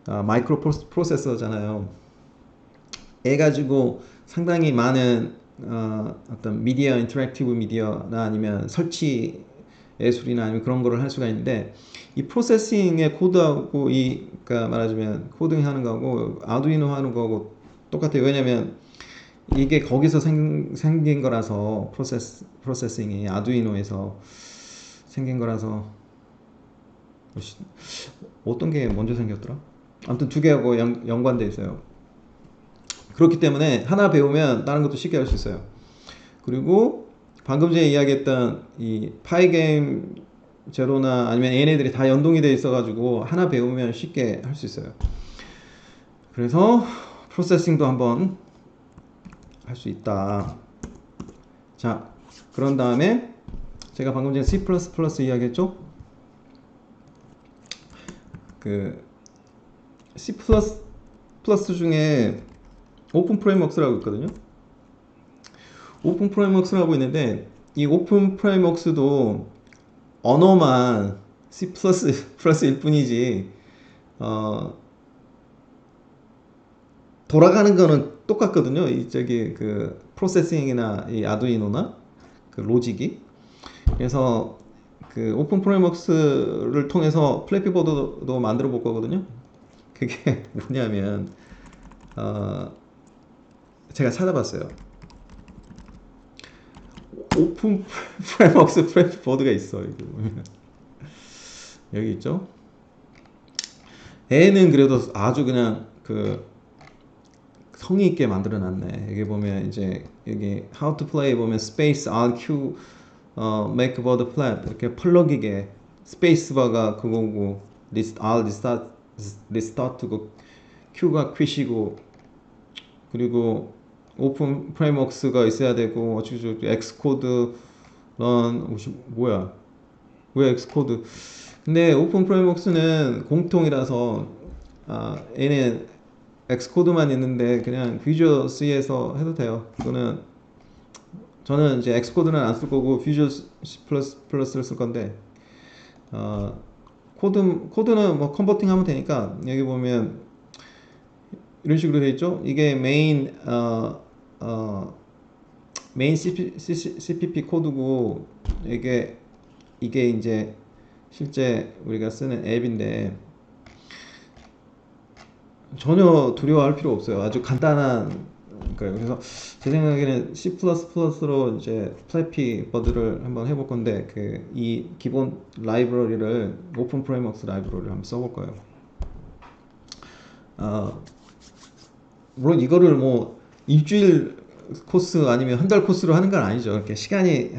[SPEAKER 1] 마이크로 프로세서잖아요. 얘 가지고 상당히 많은 어떤 미디어, 인터랙티브 미디어나 아니면 설치 예술이나 아니면 그런 거를 할 수가 있는데, 이 프로세싱의 코드하고 그러니까 말하자면 코딩 하는 거하고 아두이노 하는 거하고 똑같아요. 왜냐면 이게 거기서 생긴 거라서, 프로세싱이 아두이노에서 생긴 거라서. 어떤 게 먼저 생겼더라? 아무튼 두 개하고 연관돼 있어요. 그렇기 때문에 하나 배우면 다른 것도 쉽게 할 수 있어요. 그리고 방금 전에 이야기했던 이 파이게임 제로나 아니면 얘네들이 다 연동이 돼 있어가지고 하나 배우면 쉽게 할 수 있어요. 그래서 프로세싱도 한번 할 수 있다. 자, 그런 다음에 제가 방금 전에 C++ 이야기했죠? 그 C++ 중에 오픈 프레임워크스라고 있거든요. 오픈 프레임워크스라고 있는데, 이 오픈 프레임워크스도 언어만 C++ 플러스일 뿐이지 돌아가는 거는 똑같거든요. 이 저기 그 프로세싱이나 이 아두이노나 그 로직이. 그래서 그 오픈 프레임워크스를 통해서 플래피 보드도 만들어 볼 거거든요. 그게 뭐냐면 제가 찾아봤어요. 오픈 프레임워크스 플래피 보드가 있어. 여기 있죠. 얘는 그래도 아주 그냥 그 성의 있게 만들어 놨네. 여기 보면 이제 여기 how to play 보면 space RQ make board flat 이렇게 펄럭이게 스페이스바가 그거고 R 리스타트고 Q가 퀴시고, 그리고 오픈 프레임워크스가 있어야 되고 어쩌고저쩌고 엑스코드 런 뭐야 왜 엑스코드. 근데 오픈 프레임워크스는 공통이라서 얘는 엑스코드만 있는데 그냥 비주얼 C에서 해도 돼요. 그거는 저는 이제 엑스코드는 안 쓸 거고 비주얼 C++ 플러스를 쓸 건데, 코드는 뭐 컨버팅 하면 되니까 여기 보면 이런 식으로 돼 있죠. 이게 메인 CPP 코드고, 이게 이제 실제 우리가 쓰는 앱인데 전혀 두려워할 필요 없어요. 아주 간단한 거예요. 그래서 제 생각에는 C++로 이제 플래피 버드를 한번 해볼 건데, 그 이 기본 라이브러리를 오픈 프레임워크스 라이브러리를 한번 써볼 거예요. 물론 이거를 뭐 일주일 코스 아니면 한 달 코스로 하는 건 아니죠. 이렇게 시간이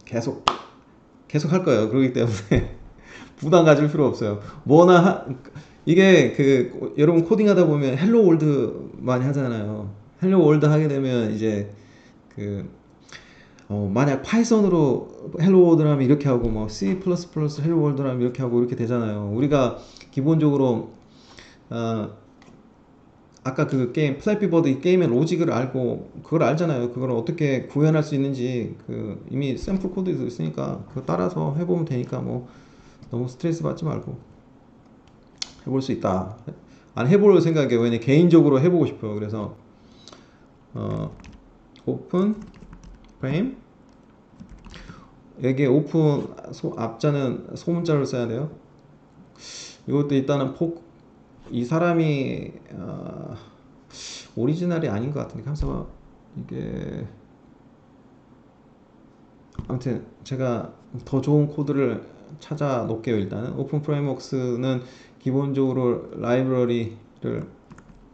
[SPEAKER 1] 계속 할 거예요. 그렇기 때문에 부담 가질 필요 없어요. 이게 그 여러분 코딩하다 보면 헬로 월드 많이 하잖아요. 헬로 월드 하게 되면 이제 그 만약 파이썬으로 헬로 월드 하면 이렇게 하고 뭐 C++ 헬로 월드 하면 이렇게 하고 이렇게 되잖아요. 우리가 기본적으로 아까 그 게임 플래피 버드 게임의 로직을 알고 그걸 알잖아요. 그걸 어떻게 구현할 수 있는지 그 이미 샘플 코드도 있으니까 그거 따라서 해보면 되니까 뭐 너무 스트레스 받지 말고 해볼 수 있다. 안 해볼 생각이에요. 왜냐면 개인적으로 해보고 싶어요. 그래서 오픈 프레임, 여기에 오픈 앞자는 소문자를 써야 돼요. 이것도 일단은 이 사람이 오리지널이 아닌 것 같은데, 감사가 이게 아무튼 제가 더 좋은 코드를 찾아 놓을게요. 일단은 오픈 프레임워크스는 기본적으로 라이브러리를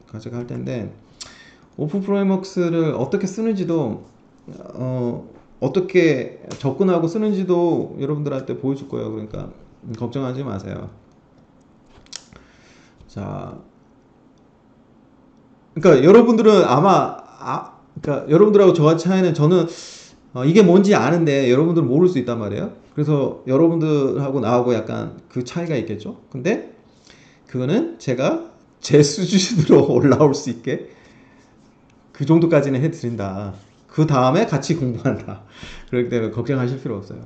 [SPEAKER 1] 가져갈 텐데, 오픈 프레임워크스를 어떻게 쓰는지도 어떻게 접근하고 쓰는지도 여러분들한테 보여줄 거예요. 그러니까 걱정하지 마세요. 자, 그러니까 여러분들은 그러니까 여러분들하고 저와 차이는, 저는 이게 뭔지 아는데 여러분들은 모를 수 있단 말이에요. 그래서 여러분들하고 나하고 약간 그 차이가 있겠죠. 근데 그거는 제가 제 수준으로 올라올 수 있게 그 정도까지는 해드린다. 그 다음에 같이 공부한다. 그렇기 때문에 걱정하실 필요 없어요.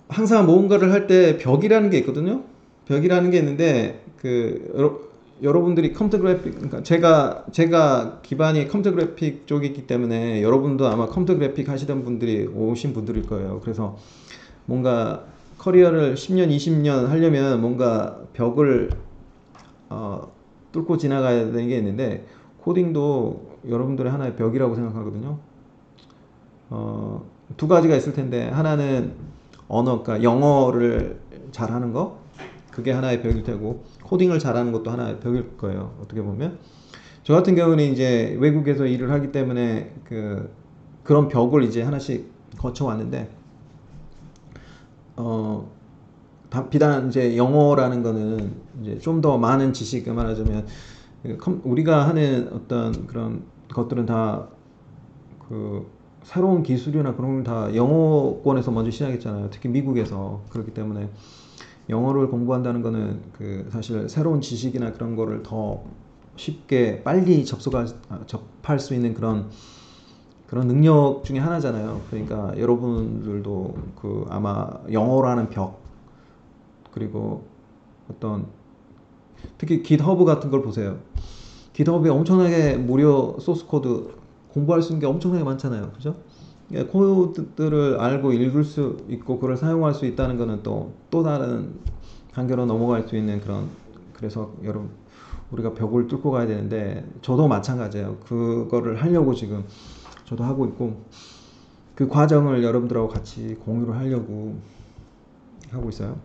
[SPEAKER 1] 항상 뭔가를 할 때 벽이라는 게 있거든요. 벽이라는 게 있는데 여러분들이 컴퓨터 그래픽, 그러니까 제가 기반이 컴퓨터 그래픽 쪽이기 때문에 여러분도 아마 컴퓨터 그래픽 하시던 분들이 오신 분들일 거예요. 그래서 뭔가 커리어를 10년, 20년 하려면 뭔가 벽을 뚫고 지나가야 되는 게 있는데, 코딩도 여러분들의 하나의 벽이라고 생각하거든요. 두 가지가 있을 텐데, 하나는 언어, 그러니까 영어를 잘하는 거, 그게 하나의 벽일 테고, 코딩을 잘하는 것도 하나의 벽일 거예요. 어떻게 보면 저 같은 경우는 이제 외국에서 일을 하기 때문에 그런 벽을 이제 하나씩 거쳐 왔는데, 비단 이제 영어라는 거는 이제 좀 더 많은 지식, 말하자면 우리가 하는 어떤 그런 것들은 다 새로운 기술이나 그런 걸 다 영어권에서 먼저 시작했잖아요. 특히 미국에서. 그렇기 때문에 영어를 공부한다는 거는 사실 새로운 지식이나 그런 거를 더 쉽게 빨리 접할 수 있는 그런 능력 중에 하나잖아요. 그러니까 여러분들도 아마 영어라는 벽, 그리고 어떤 특히 깃허브 같은 걸 보세요. 깃허브에 엄청나게 무료 소스 코드 공부할 수 있는 게 엄청나게 많잖아요. 그죠? 코드들을 알고 읽을 수 있고 그걸 사용할 수 있다는 거는 또 다른 단계로 넘어갈 수 있는 그래서 여러분, 우리가 벽을 뚫고 가야 되는데, 저도 마찬가지예요. 그거를 하려고 지금 저도 하고 있고, 그 과정을 여러분들하고 같이 공유를 하려고 하고 있어요.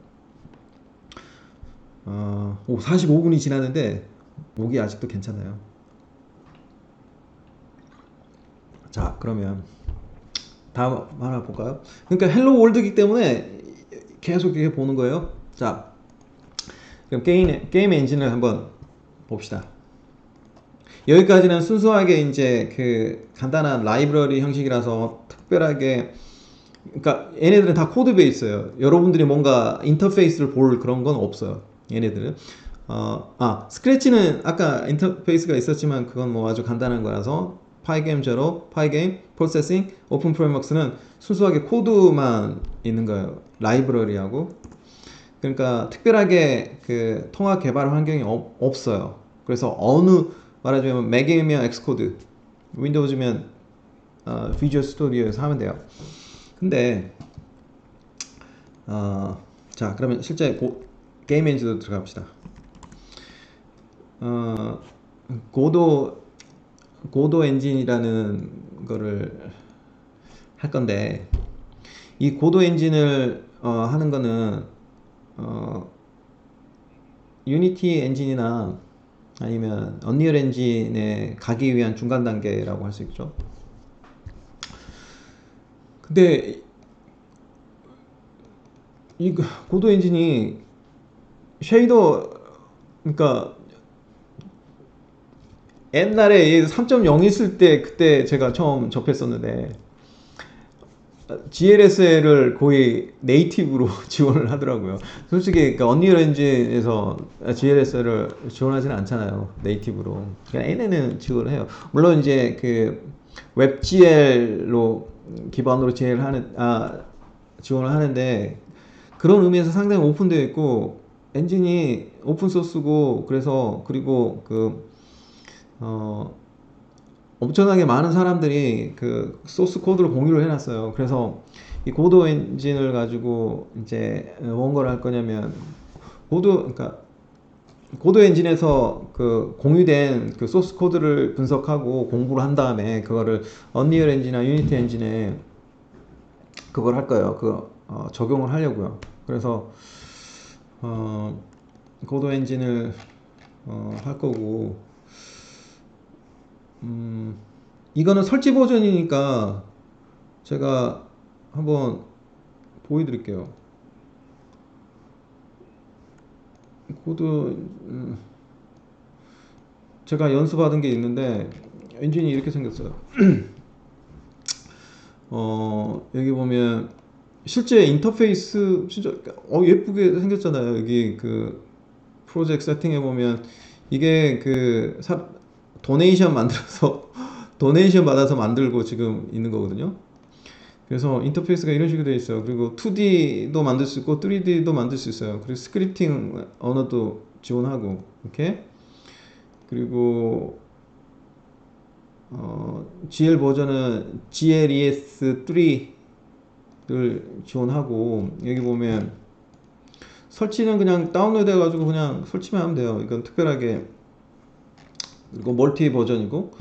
[SPEAKER 1] 45분이 지났는데 목이 아직도 괜찮아요. 자, 그러면 다음 하나 볼까요? 그러니까 헬로 월드이기 때문에 계속 이렇게 보는 거예요. 자, 그럼 게임 엔진을 한번 봅시다. 여기까지는 순수하게 이제 간단한 라이브러리 형식이라서 특별하게, 그러니까 얘네들은 다 코드 베이스예요. 여러분들이 뭔가 인터페이스를 볼 그런 건 없어요. 얘네들은. 스크래치는 아까 인터페이스가 있었지만 그건 뭐 아주 간단한 거라서, 파이게임 제로, 파이게임, 프로세싱, 오픈 프레임워크스는 순수하게 코드만 있는 거예요. 라이브러리하고. 그러니까 특별하게 통합 개발 환경이 없어요. 그래서 말하자면 맥이면 엑스코드, 윈도우즈면 비주얼 스튜디오에서 하면 돼요. 근데 자, 그러면 실제 게임 엔진으로 들어갑시다. 고도 엔진이라는 거를 할 건데, 이 고도 엔진을 하는 거는 유니티 엔진이나 아니면 언리얼 엔진에 가기 위한 중간 단계라고 할 수 있죠. 근데 이 고도 엔진이 쉐이더, 그러니까 옛날에 3.0 있을 때 그때 제가 처음 접했었는데, GLSL을 거의 네이티브로 지원을 하더라고요. 솔직히 그러니까 언리얼 엔진에서 GLSL을 지원하지는 않잖아요, 네이티브로. 그러니까 얘네는 지원을 해요. 물론 이제 WebGL로 기반으로 지원을 하는데, 그런 의미에서 상당히 오픈되어 있고 엔진이 오픈 소스고, 그리고 엄청나게 많은 사람들이 소스 코드를 공유를 해놨어요. 그래서 이 고도 엔진을 가지고 이제 뭔가를 할 거냐면, 그러니까 고도 엔진에서 공유된 소스 코드를 분석하고 공부를 한 다음에 그거를 언리얼 엔진이나 유니티 엔진에 그걸 할 거예요. 적용을 하려고요. 그래서 고도 엔진을 할 거고, 이거는 설치 버전이니까 제가 한번 보여드릴게요. 코드 제가 연수받은 게 있는데 엔진이 이렇게 생겼어요. 여기 보면 실제 인터페이스 진짜 예쁘게 생겼잖아요. 여기 프로젝트 세팅해 보면 이게 도네이션 만들어서 도네이션 받아서 만들고 지금 있는 거거든요. 그래서 인터페이스가 이런 식으로 되어 있어요. 그리고 2D도 만들 수 있고 3D도 만들 수 있어요. 그리고 스크립팅 언어도 지원하고, 이렇게. 그리고 GL 버전은 GLES3를 지원하고, 여기 보면 설치는 그냥 다운로드 해가지고 그냥 설치만 하면 돼요. 이건 특별하게, 이거 멀티 버전이고,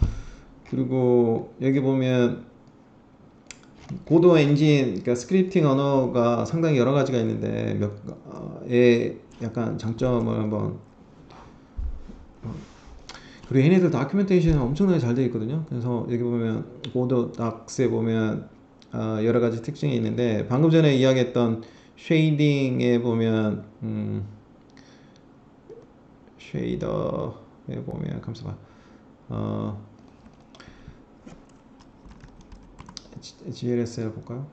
[SPEAKER 1] 그리고 여기 보면 고도 엔진, 그러니까 스크립팅 언어가 상당히 여러 가지가 있는데 몇의 약간 장점을 한번. 그리고 얘네들 다큐멘테이션이 엄청나게 잘 되어 있거든요. 그래서 여기 보면 고도 닥스에 보면 여러 가지 특징이 있는데, 방금 전에 이야기했던 쉐이딩에 보면 쉐이더에 보면 잠시만, GLSL 볼까요?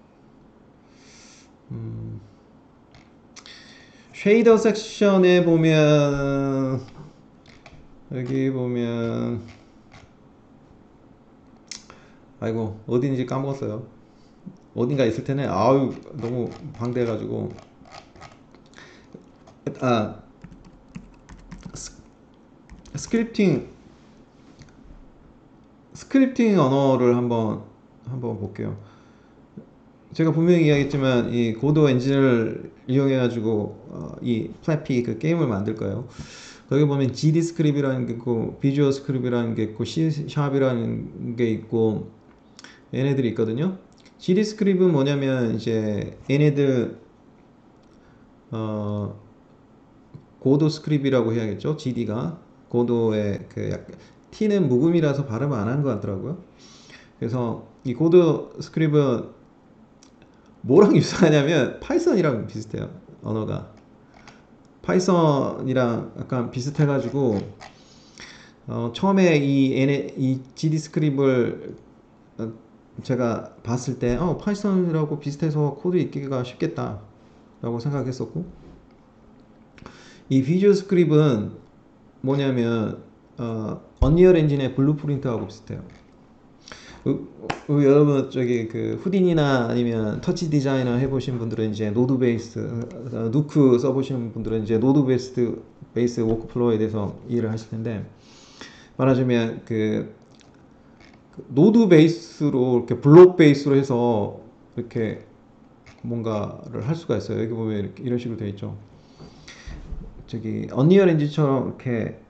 [SPEAKER 1] 쉐이더 섹션에 보면, 여기 보면, 아이고 어딘지 까먹었어요. 어딘가 있을 텐데, 아유 너무 방대해가지고. 아, 스크립팅 언어를 한번 볼게요. 제가 분명히 이야기했지만 이 고도 엔진을 이용해 가지고 이 플래피 그 게임을 만들 거예요. 거기 보면 GD 스크립이라는 게 있고, 비주얼 스크립이라는 게 있고, C 샵이라는 게 있고, 얘네들이 있거든요. GD 스크립은 뭐냐면 이제 얘네들 고도 스크립이라고 해야겠죠. GD가 고도의 그 T는 묵음이라서 발음 안 한 것 같더라고요. 그래서 이 고도 스크립은 뭐랑 유사하냐면 파이썬이랑 비슷해요. 언어가 파이썬이랑 약간 비슷해가지고 처음에 이 GD 스크립을 제가 봤을 때 파이썬이라고 비슷해서 코드 읽기가 쉽겠다 라고 생각했었고, 이 비주얼 스크립은 뭐냐면 언리얼 엔진의 블루프린트하고 비슷해요. 여러분 저기 그 후딘이나 아니면 터치 디자이너 해보신 분들은 이제 노드 베이스, 누크 써보신 분들은 이제 노드 베이스 워크플로우에 대해서 이해를 하실 텐데, 말하자면 그 노드 베이스로 이렇게 블록 베이스로 해서 이렇게 뭔가를 할 수가 있어요. 여기 보면 이렇게 이런 식으로 되어 있죠. 저기 언리얼 엔진처럼 이렇게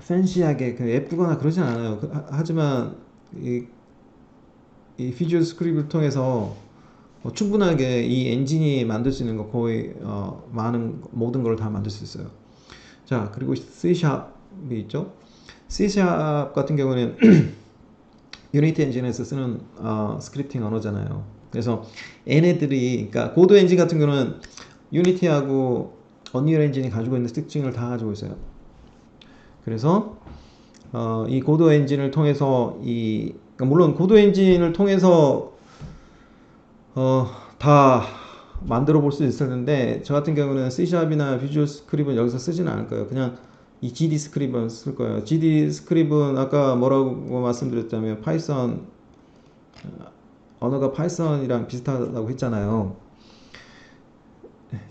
[SPEAKER 1] 팬시하게 예쁘거나 그러진 않아요. 하지만 이 비주얼 스크립을 통해서 충분하게 이 엔진이 만들 수 있는 거 거의 모든 걸 다 만들 수 있어요. 자, 그리고 C샵이 있죠. C샵 같은 경우는 유니티 엔진에서 쓰는 스크립팅 언어잖아요. 그래서 얘네들이, 그러니까 고도 엔진 같은 경우는 유니티하고 언리얼 엔진이 가지고 있는 특징을 다 가지고 있어요. 그래서 이 고도 엔진을 통해서 그러니까 물론 고도 엔진을 통해서 다 만들어 볼 수 있었는데, 저 같은 경우는 C샵이나 비주얼 스크립은 여기서 쓰지는 않을 거예요. 그냥 이 GD 스크립은 쓸 거예요. GD 스크립은 아까 뭐라고 말씀드렸자면 파이썬 언어가 파이썬이랑 비슷하다고 했잖아요.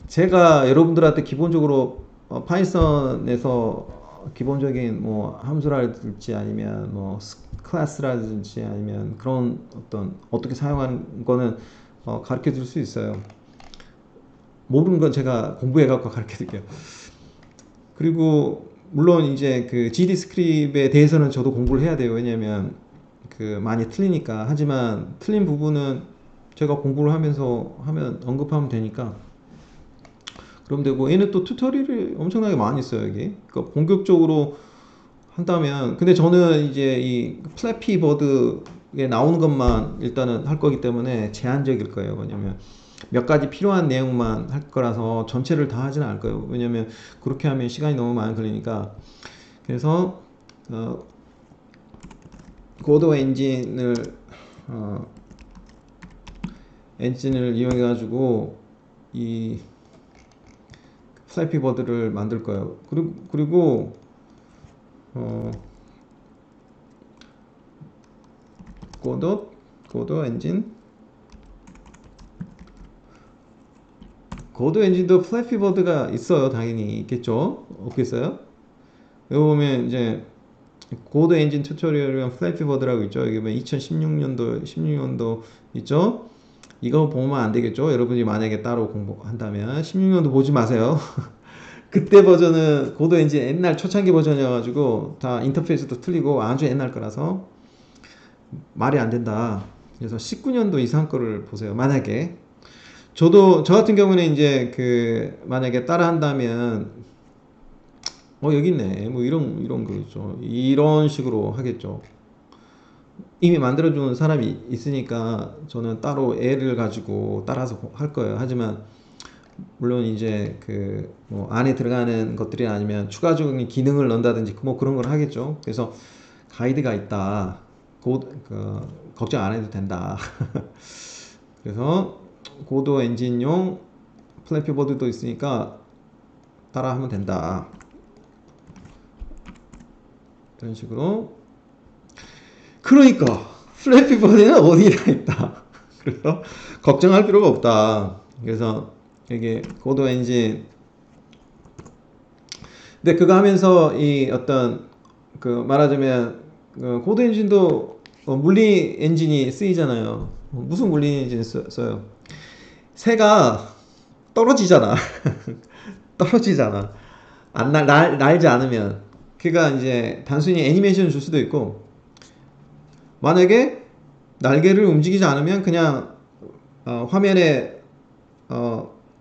[SPEAKER 1] 제가 여러분들한테 기본적으로 파이썬에서 기본적인 뭐 함수라든지 아니면 뭐 클래스라든지 아니면 그런 어떻게 사용하는 거는 가르쳐 줄 수 있어요. 모르는 건 제가 공부해 갖고 가르쳐 드릴게요. 그리고 물론 이제 그 GD 스크립에 대해서는 저도 공부를 해야 돼요. 왜냐면 그 많이 틀리니까. 하지만 틀린 부분은 제가 공부를 하면서 언급하면 되니까 그럼 되고, 얘는 또 튜토리얼이 엄청나게 많이 있어요. 여기 그러니까 본격적으로 한다면, 근데 저는 이제 이 플래피 버드에 나오는 것만 일단은 할 거기 때문에 제한적일 거예요. 왜냐면 몇 가지 필요한 내용만 할 거라서 전체를 다 하지는 않을 거예요. 왜냐면 그렇게 하면 시간이 너무 많이 걸리니까. 그래서 고도 엔진을 이용해 가지고 이 플래피 버드를 만들 거예요. 그리고 고도 엔진도 플래피 버드가 있어요. 당연히 있겠죠. 없겠어요? 여기 보면 이제 고드 엔진 튜토리얼이랑 플래피 버드라고 있죠. 이게 2016년도 16년도 있죠. 이거 보면 안 되겠죠. 여러분이 만약에 따로 공부한다면 16년도 보지 마세요. 그때 버전은 고드 엔진 옛날 초창기 버전이어가지고 다 인터페이스도 틀리고 아주 옛날 거라서 말이 안 된다. 그래서 19년도 이상 거를 보세요. 만약에 저 같은 경우는 이제 그 만약에 따라 한다면 여기 있네. 뭐 이런 거죠. 이런 식으로 하겠죠. 이미 만들어주는 사람이 있으니까 저는 따로 애를 가지고 따라서 할 거예요. 하지만 물론 이제 그 뭐 안에 들어가는 것들이 아니면 추가적인 기능을 넣는다든지 뭐 그런 걸 하겠죠. 그래서 가이드가 있다. 걱정 안 해도 된다. 그래서 고도 엔진용 플래피 보드도 있으니까 따라 하면 된다. 이런 식으로. 그러니까 플래피 보드는 어디나 있다. 그래서 걱정할 필요가 없다. 그래서 이게 고도 엔진. 근데 그거 하면서 이 어떤 그 말하자면 고도 엔진도 물리 엔진이 쓰이잖아요. 무슨 물리 엔진 써요? 새가 떨어지잖아. 떨어지잖아. 날지 않으면. 그가 이제 단순히 애니메이션을 줄 수도 있고, 만약에 날개를 움직이지 않으면 그냥 화면에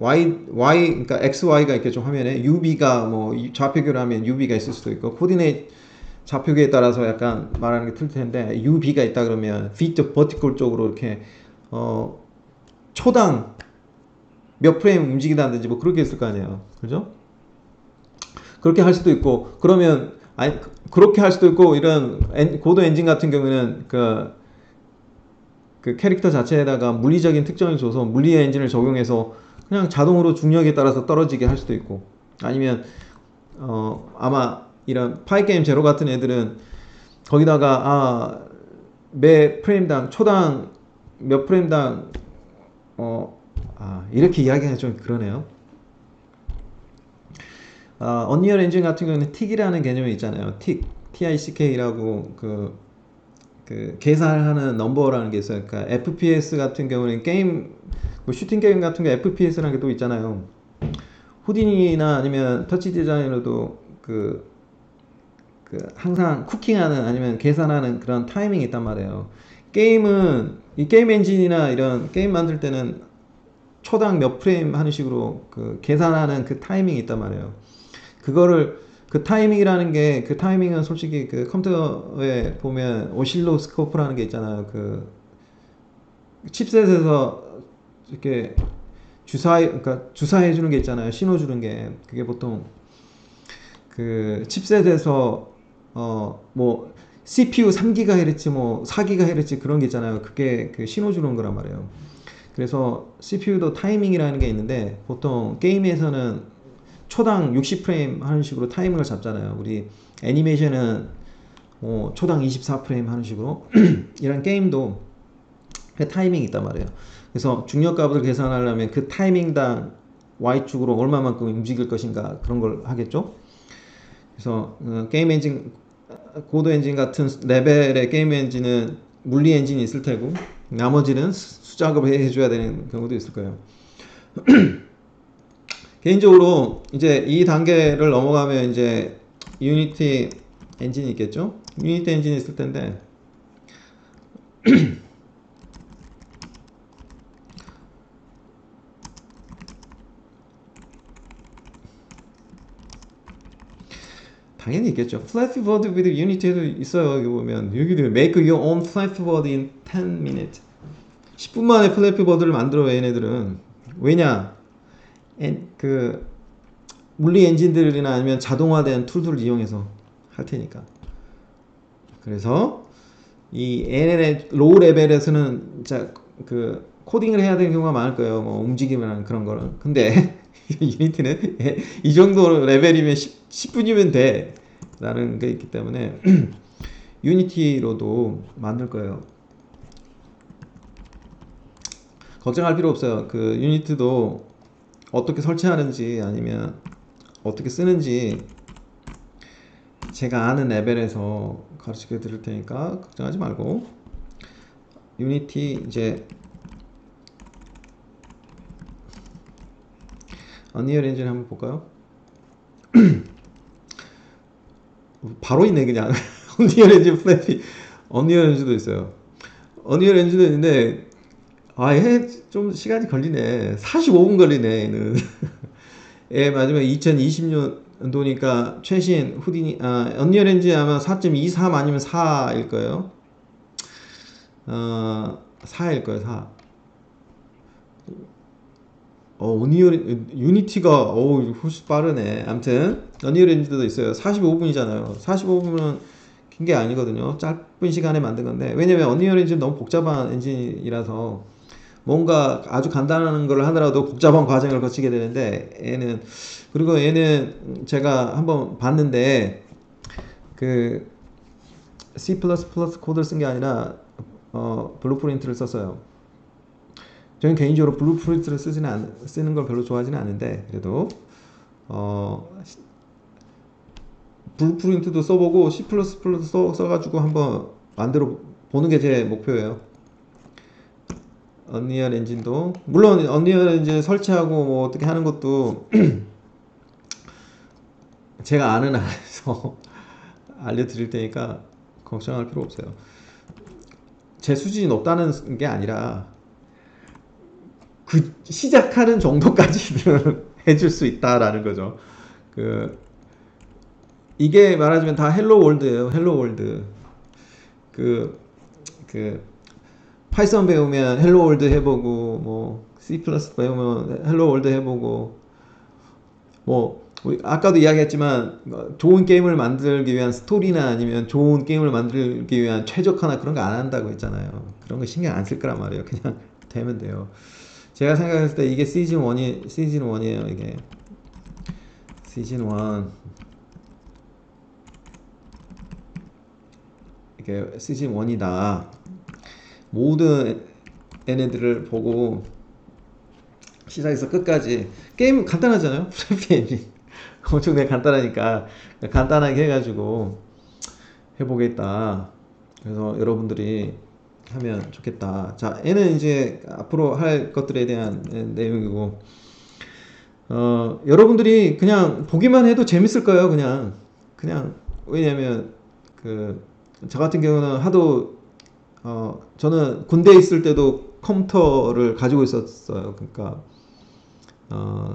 [SPEAKER 1] 그러니까 XY가 있겠죠. 화면에 UV가 뭐 좌표계로 하면 UV가 있을 수도 있고, 코디네이트 좌표계에 따라서 약간 말하는 게 틀릴 텐데, UV가 있다 그러면 feet vertical 쪽으로 이렇게 초당 몇 프레임 움직이다든지 뭐 그렇게 있을 거 아니에요. 그죠? 그렇게 할 수도 있고, 그러면 아니 그렇게 할 수도 있고, 이런 고도 엔진 같은 경우는 그 캐릭터 자체에다가 물리적인 특정을 줘서 물리 엔진을 적용해서 그냥 자동으로 중력에 따라서 떨어지게 할 수도 있고, 아니면 아마 이런 파이게임 제로 같은 애들은 거기다가 매 프레임당 초당 몇 프레임당 이렇게 이야기하기 좀 그러네요. 언리얼 엔진 같은 경우는 틱이라는 개념이 있잖아요. TICK라고 그 계산하는 넘버라는 게 있어요. 그러니까 FPS 같은 경우는 게임, 뭐 슈팅 게임 같은 게 FPS라는 게 또 있잖아요. 후딘이나 아니면 터치 디자이너도 항상 쿠킹하는 아니면 계산하는 그런 타이밍이 있단 말이에요. 게임은 이 게임 엔진이나 이런 게임 만들 때는 초당 몇 프레임 하는 식으로 계산하는 그 타이밍이 있단 말이에요. 그 타이밍이라는 게, 그 타이밍은 솔직히 그 컴퓨터에 보면 오실로스코프라는 게 있잖아요. 그 칩셋에서 이렇게 그러니까 주사해 주는 게 있잖아요. 신호 주는 게. 그게 보통 그 칩셋에서 뭐 CPU 3GHz 뭐 4GHz 그런 게 있잖아요. 그게 그 신호 주는 거란 말이에요. 그래서 CPU도 타이밍이라는 게 있는데, 보통 게임에서는 초당 60프레임 하는 식으로 타이밍을 잡잖아요. 우리 애니메이션은 초당 24프레임 하는 식으로 이런 게임도 그 타이밍이 있단 말이에요. 그래서 중력값을 계산하려면 그 타이밍당 Y축으로 얼마만큼 움직일 것인가 그런 걸 하겠죠. 그래서 게임 엔진, 고도 엔진 같은 레벨의 게임 엔진은 물리 엔진이 있을 테고, 나머지는 수작업을 해줘야 되는 경우도 있을 거예요. 개인적으로 이제 이 단계를 넘어가면 이제 유니티 엔진이 있겠죠. 유니티 엔진이 있을 텐데 당연히 있겠죠. Flappy Bird with Unity도 있어요. 여기 보면 여기도 Make your own Flappy Bird in 10 minutes. 10분 만에 플래피 버드를 만들어. 얘네들은 왜냐? 그 물리 엔진들이나 아니면 자동화된 툴들을 이용해서 할 테니까. 그래서 이 NL의 로우 레벨에서는 진짜 그 코딩을 해야 되는 경우가 많을 거예요. 뭐 움직임이나 그런 거는. 근데 유니티는 이 정도 레벨이면 10분이면 돼 라는 게 있기 때문에 유니티로도 만들 거예요. 걱정할 필요 없어요. 그 유니티도 어떻게 설치하는지 아니면 어떻게 쓰는지 제가 아는 레벨에서 가르쳐 드릴 테니까 걱정하지 말고. 유니티 이제 언리얼 엔진 한번 볼까요? 바로 있네 그냥. 언리얼 엔진 플래피, 언리얼 엔진도 있어요. 언리얼 엔진도 있는데 좀 시간이 걸리네. 45분 걸리네 얘는. 예, 맞으면 2020년도니까 최신 후디니 언리얼 엔진 아마 4.23 아니면 4일 거예요. 4일 거예요, 4. 언리얼 유니티가 훨씬 빠르네. 아무튼 언리얼 엔진도 있어요. 45분이잖아요. 45분은 긴 게 아니거든요. 짧은 시간에 만든 건데, 왜냐면 언리얼 엔진 너무 복잡한 엔진이라서 뭔가 아주 간단한 걸 하더라도 복잡한 과정을 거치게 되는데, 그리고 얘는 제가 한번 봤는데 그 C++ 코드를 쓴 게 아니라 블루프린트를 썼어요. 저는 개인적으로 블루프린트를 쓰는 걸 별로 좋아하지는 않는데, 그래도 블루프린트도 써보고 C++도 써가지고 한번 만들어 보는 게 제 목표예요. 언리얼 엔진도 물론 언리얼 엔진 설치하고 뭐 어떻게 하는 것도 제가 아는 한에서 알려드릴 테니까 걱정할 필요 없어요. 제 수준이 높다는 게 아니라 그 시작하는 정도까지는 해줄 수 있다라는 거죠. 이게 말하자면 다 헬로 월드예요. 헬로 월드. 그 파이썬 배우면 헬로 월드 해보고, 뭐 C++ 배우면 헬로 월드 해보고, 뭐 아까도 이야기했지만 좋은 게임을 만들기 위한 스토리나 아니면 좋은 게임을 만들기 위한 최적화나 그런 거 안 한다고 했잖아요. 그런 거 신경 안 쓸 거란 말이에요. 그냥 되면 돼요. 제가 생각했을 때 이게 시즌 1이에요. 이게 시즌 1, 이게 시즌 1이다. 모든 얘네들을 보고 시작해서 끝까지, 게임 간단하잖아요. 플래피 엔진 엄청나게 간단하니까 간단하게 해가지고 해보겠다. 그래서 여러분들이 하면 좋겠다. 자, 얘는 이제 앞으로 할 것들에 대한 내용이고, 여러분들이 그냥 보기만 해도 재밌을 거예요. 그냥 왜냐면 저 같은 경우는 하도 저는 군대에 있을 때도 컴퓨터를 가지고 있었어요. 그러니까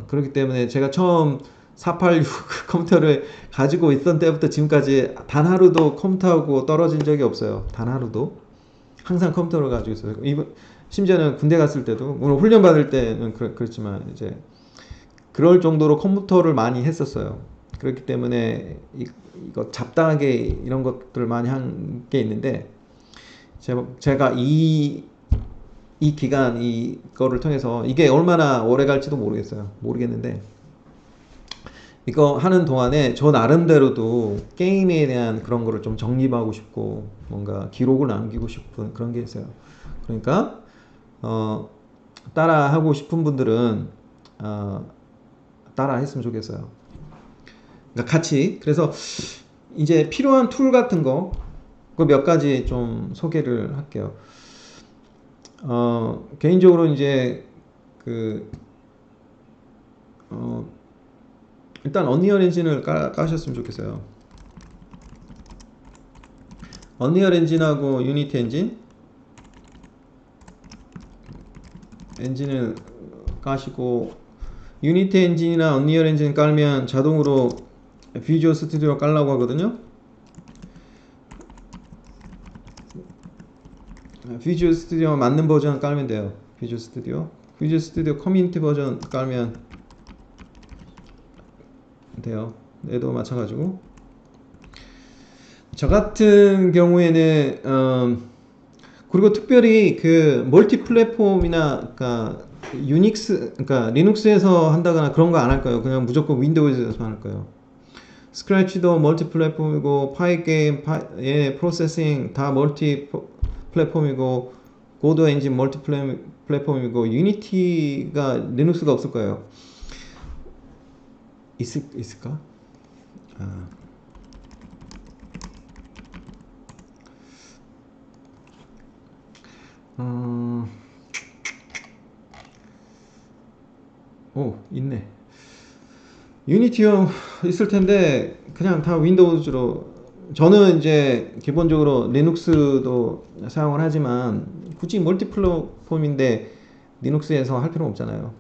[SPEAKER 1] 그렇기 때문에 제가 처음 486 컴퓨터를 가지고 있던 때부터 지금까지 단 하루도 컴퓨터하고 떨어진 적이 없어요. 단 하루도. 항상 컴퓨터를 가지고 있어요. 심지어는 군대 갔을 때도, 물론 훈련 받을 때는 그렇지만 이제 그럴 정도로 컴퓨터를 많이 했었어요. 그렇기 때문에 이거 잡다하게 이런 것들을 많이 한 게 있는데, 제가 이 기간 이거를 통해서 이게 얼마나 오래 갈지도 모르겠는데, 이거 하는 동안에 저 나름대로도 게임에 대한 그런 거를 좀 정립하고 싶고 뭔가 기록을 남기고 싶은 그런 게 있어요. 그러니까 따라 하고 싶은 분들은 따라 했으면 좋겠어요. 그러니까 같이. 그래서 이제 필요한 툴 같은 거 그 몇 가지 좀 소개를 할게요. 개인적으로 이제 일단 언리얼 엔진을 까셨으면 좋겠어요. 언리얼 엔진하고 유니티 엔진을 까시고, 유니티 엔진이나 언리얼 엔진 깔면 자동으로 비주얼 스튜디오 깔라고 하거든요. 비주얼 스튜디오 맞는 버전 깔면 돼요. 비주얼 스튜디오 커뮤니티 버전 깔면 돼요. 얘도 마찬가지고. 저 같은 경우에는 그리고 특별히 멀티 플랫폼이나 그러니까 유닉스, 그러니까 리눅스에서 한다거나 그런 거 안 할 거예요. 그냥 무조건 윈도우에서 할 거예요. 스크래치도 멀티 플랫폼이고, 파이게임의 프로세싱 다 멀티 플랫폼이고, 고도 엔진 멀티 플랫폼이고, 유니티가 리눅스가 없을 거예요. 있을까? 어, 오, 있네. 유니티용 있을 텐데 그냥 다 윈도우즈로. 저는 이제 기본적으로 리눅스도 사용을 하지만 굳이 멀티 플랫폼인데 리눅스에서 할 필요는 없잖아요.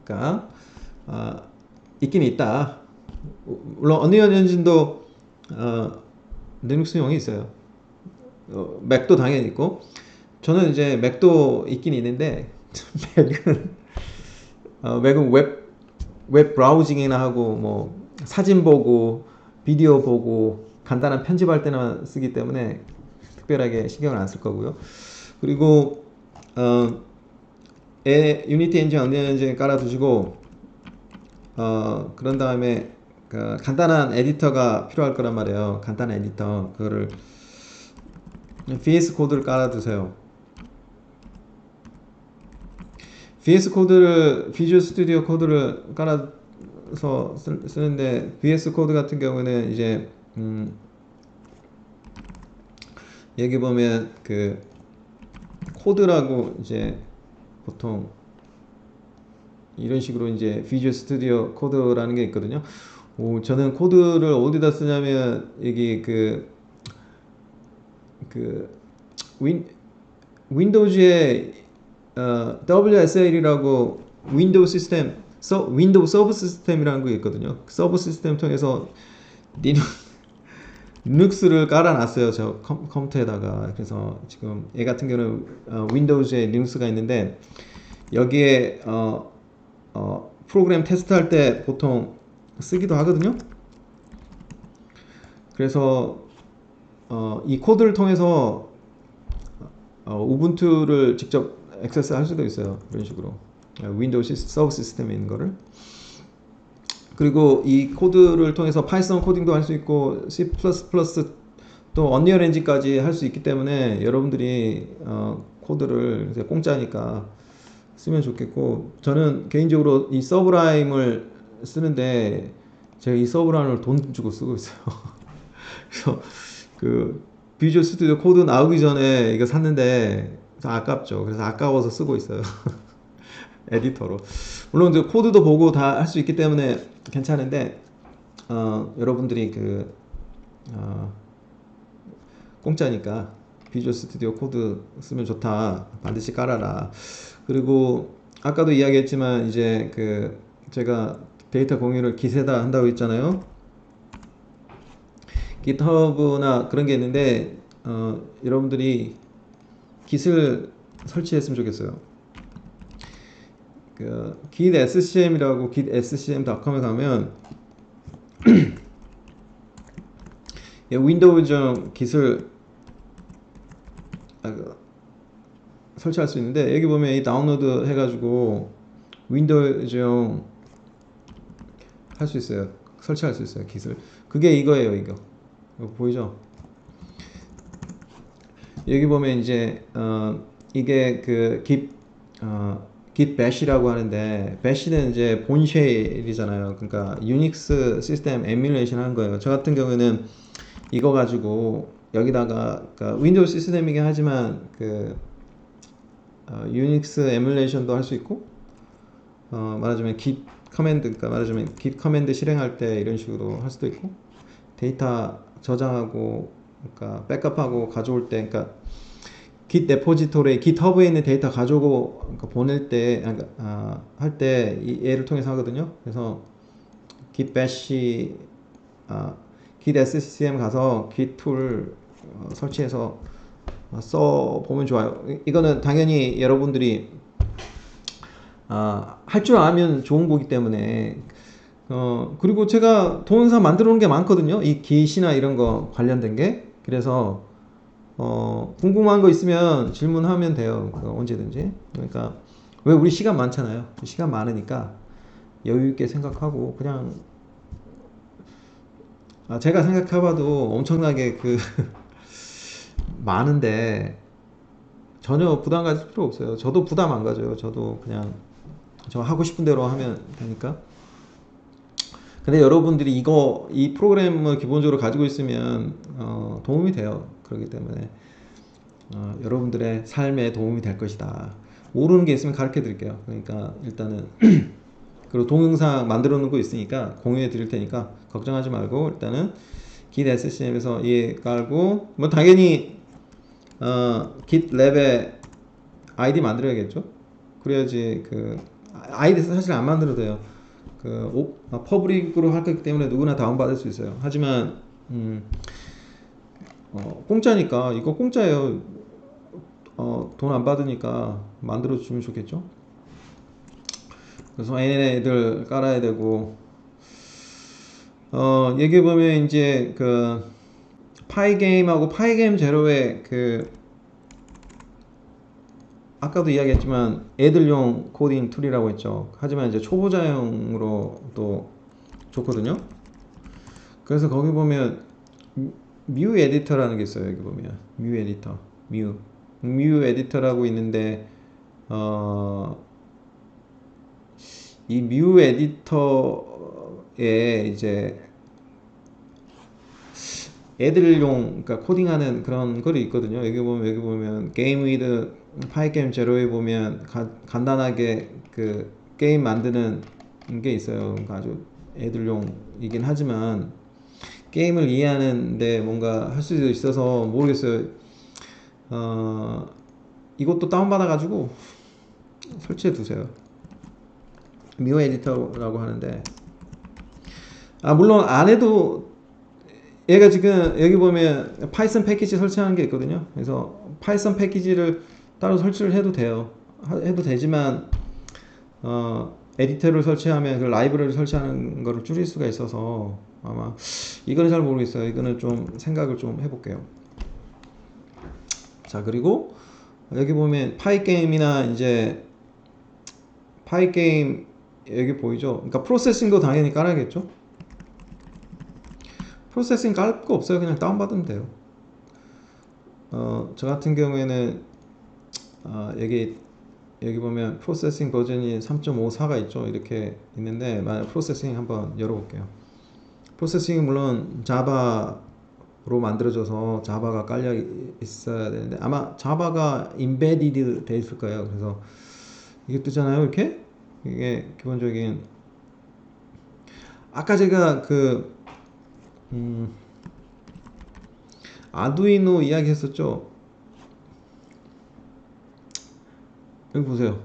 [SPEAKER 1] 그러니까 아, 있긴 있다. 물론 언리얼 엔진도 리눅스용이 있어요. 맥도 당연히 있고. 저는 이제 맥도 있긴 있는데 맥은 맥은 웹 브라우징이나 하고 뭐 사진 보고 비디오 보고 간단한 편집할 때나 쓰기 때문에 특별하게 신경을 안 쓸 거고요. 그리고 유니티 엔진, 언리얼 엔진 깔아두시고 그런 다음에 그 간단한 에디터가 필요할 거란 말이에요. 간단한 에디터 그거를 VS 코드를 깔아두세요. VS 코드를 비주얼 스튜디오 코드를 깔아서 쓰는데 VS 코드 같은 경우는 이제 여기 보면 그 코드라고 이제 보통 이런 식으로 이제 비주얼 스튜디오 코드라는 게 있거든요. 저는 코드를 어디다 쓰냐면 여기 그 윈도우즈에 WSL이라고 윈도우 시스템, 윈도우 서브 시스템이라는 게 있거든요. 서브 시스템 통해서 리눅스를 깔아놨어요. 저 컴퓨터에다가. 그래서 지금 얘 같은 경우는 윈도우즈에 리눅스가 있는데 여기에 프로그램 테스트할 때 보통 쓰기도 하거든요. 그래서 이 코드를 통해서 우분투를 직접 액세스 할 수도 있어요. 이런 식으로 윈도우 서브 시스템에 있는 거를. 그리고 이 코드를 통해서 파이썬 코딩도 할 수 있고 C++ 또 언리얼 엔진까지 할 수 있기 때문에 여러분들이 코드를 공짜니까 쓰면 좋겠고, 저는 개인적으로 이 서브라임을 쓰는데 제가 이 서브라임을 돈 주고 쓰고 있어요. 그래서 그 비주얼 스튜디오 코드 나오기 전에 이거 샀는데 아깝죠. 그래서 아까워서 쓰고 있어요. 에디터로. 물론 이제 코드도 보고 다 할 수 있기 때문에 괜찮은데 여러분들이 공짜니까 비주얼 스튜디오 코드 쓰면 좋다. 반드시 깔아라. 그리고 아까도 이야기했지만 이제 제가 데이터 공유를 깃에다 한다고 했잖아요. 깃허브나 그런 게 있는데 여러분들이 깃을 설치했으면 좋겠어요. git scm이라고 gitscm.com에 가면 윈도우용 깃을 설치할 수 있는데, 여기 보면 이 다운로드 해가지고 윈도우용 할 수 있어요. 설치할 수 있어요. 깃을. 그게 이거예요. 이거 보이죠? 여기 보면 이제 이게 git bash이라고 하는데, bash는 이제 본쉘이잖아요. 그러니까 유닉스 시스템 에뮬레이션 하는 거예요. 저 같은 경우는 이거 가지고 여기다가 윈도우 시스템이긴 하지만 유닉스 에뮬레이션도 할 수 있고, 말하자면 git 커맨드, 그러니까 말하자면 git 커맨드 실행할 때 이런 식으로 할 수도 있고, 데이터 저장하고 그러니까 백업하고 가져올 때, 그러니까 git 레포지토리, github에 있는 데이터 가져오고 그러니까 보낼 때 할 때 얘를 통해서 하거든요. 그래서 git bash git scm 가서 git 툴 설치해서 써 보면 좋아요. 이거는 당연히 여러분들이 할 줄 알면 좋은 거기 때문에. 그리고 제가 동영상 만들어 놓은 게 많거든요. 이 git이나 이런 거 관련된 게. 그래서 궁금한 거 있으면 질문하면 돼요. 언제든지. 그러니까 왜 우리 시간 많잖아요. 시간 많으니까 여유 있게 생각하고 그냥 제가 생각해봐도 엄청나게 많은데 전혀 부담 가질 필요 없어요. 저도 부담 안 가져요. 저도 그냥 저 하고 싶은 대로 하면 되니까. 근데 여러분들이 이 프로그램을 기본적으로 가지고 있으면 도움이 돼요. 그렇기 때문에 여러분들의 삶에 도움이 될 것이다. 모르는 게 있으면 가르쳐 드릴게요. 그러니까 일단은 그리고 동영상 만들어 놓은 거 있으니까 공유해 드릴 테니까 걱정하지 말고 일단은 Git SCM에서 이해 깔고 뭐 당연히 Git 랩에 아이디 만들어야겠죠. 그래야지 그 아이디 사실 안 만들어도 돼요. 퍼블릭으로 할 거기 때문에 누구나 다운받을 수 있어요. 하지만 공짜니까 이거 공짜예요. 돈 안 받으니까 만들어 주면 좋겠죠. 그래서 얘네들 깔아야 되고 얘기해 보면 이제 그 파이게임하고 파이게임 제로의 그 아까도 이야기했지만 애들용 코딩 툴이라고 했죠. 하지만 이제 초보자용으로 또 좋거든요. 그래서 거기 보면 뮤 에디터라는 게 있어요. 여기 보면 뮤 에디터, 뮤 에디터라고 있는데 이 뮤 에디터에 이제 애들용 그러니까 코딩하는 그런 글이 있거든요. 여기 보면 게임 위드 파이게임 제로에 보면 간단하게 그 게임 만드는 게 있어요. 그러니까 아주 애들용이긴 하지만 게임을 이해하는데 뭔가 할 수도 있어서 모르겠어요. 이것도 다운받아가지고 설치해 두세요. 뮤 에디터라고 하는데 물론 안 해도 얘가 지금 여기 보면 파이썬 패키지 설치하는 게 있거든요. 그래서 파이썬 패키지를 따로 설치를 해도 돼요. 해도 되지만 에디터를 설치하면 그 라이브러리 설치하는 거를 줄일 수가 있어서 아마 이거는 잘 모르겠어요. 이거는 좀 생각을 좀 해볼게요. 자, 그리고 여기 보면 파이게임이나 이제 파이게임 여기 보이죠? 그러니까 프로세싱도 당연히 깔아야겠죠? 프로세싱 깔 거 없어요. 그냥 다운받으면 돼요. 저 같은 경우에는 여기 보면 프로세싱 버전이 3.54가 있죠. 이렇게 있는데 만약 프로세싱 한번 열어볼게요. 프로세싱이 물론 자바로 만들어져서 자바가 깔려 있어야 되는데 아마 자바가 인베디드 돼 있을 거예요. 그래서 이게 뜨잖아요. 이렇게 이게 기본적인 아까 제가 그 아두이노 이야기 했었죠. 여기 보세요.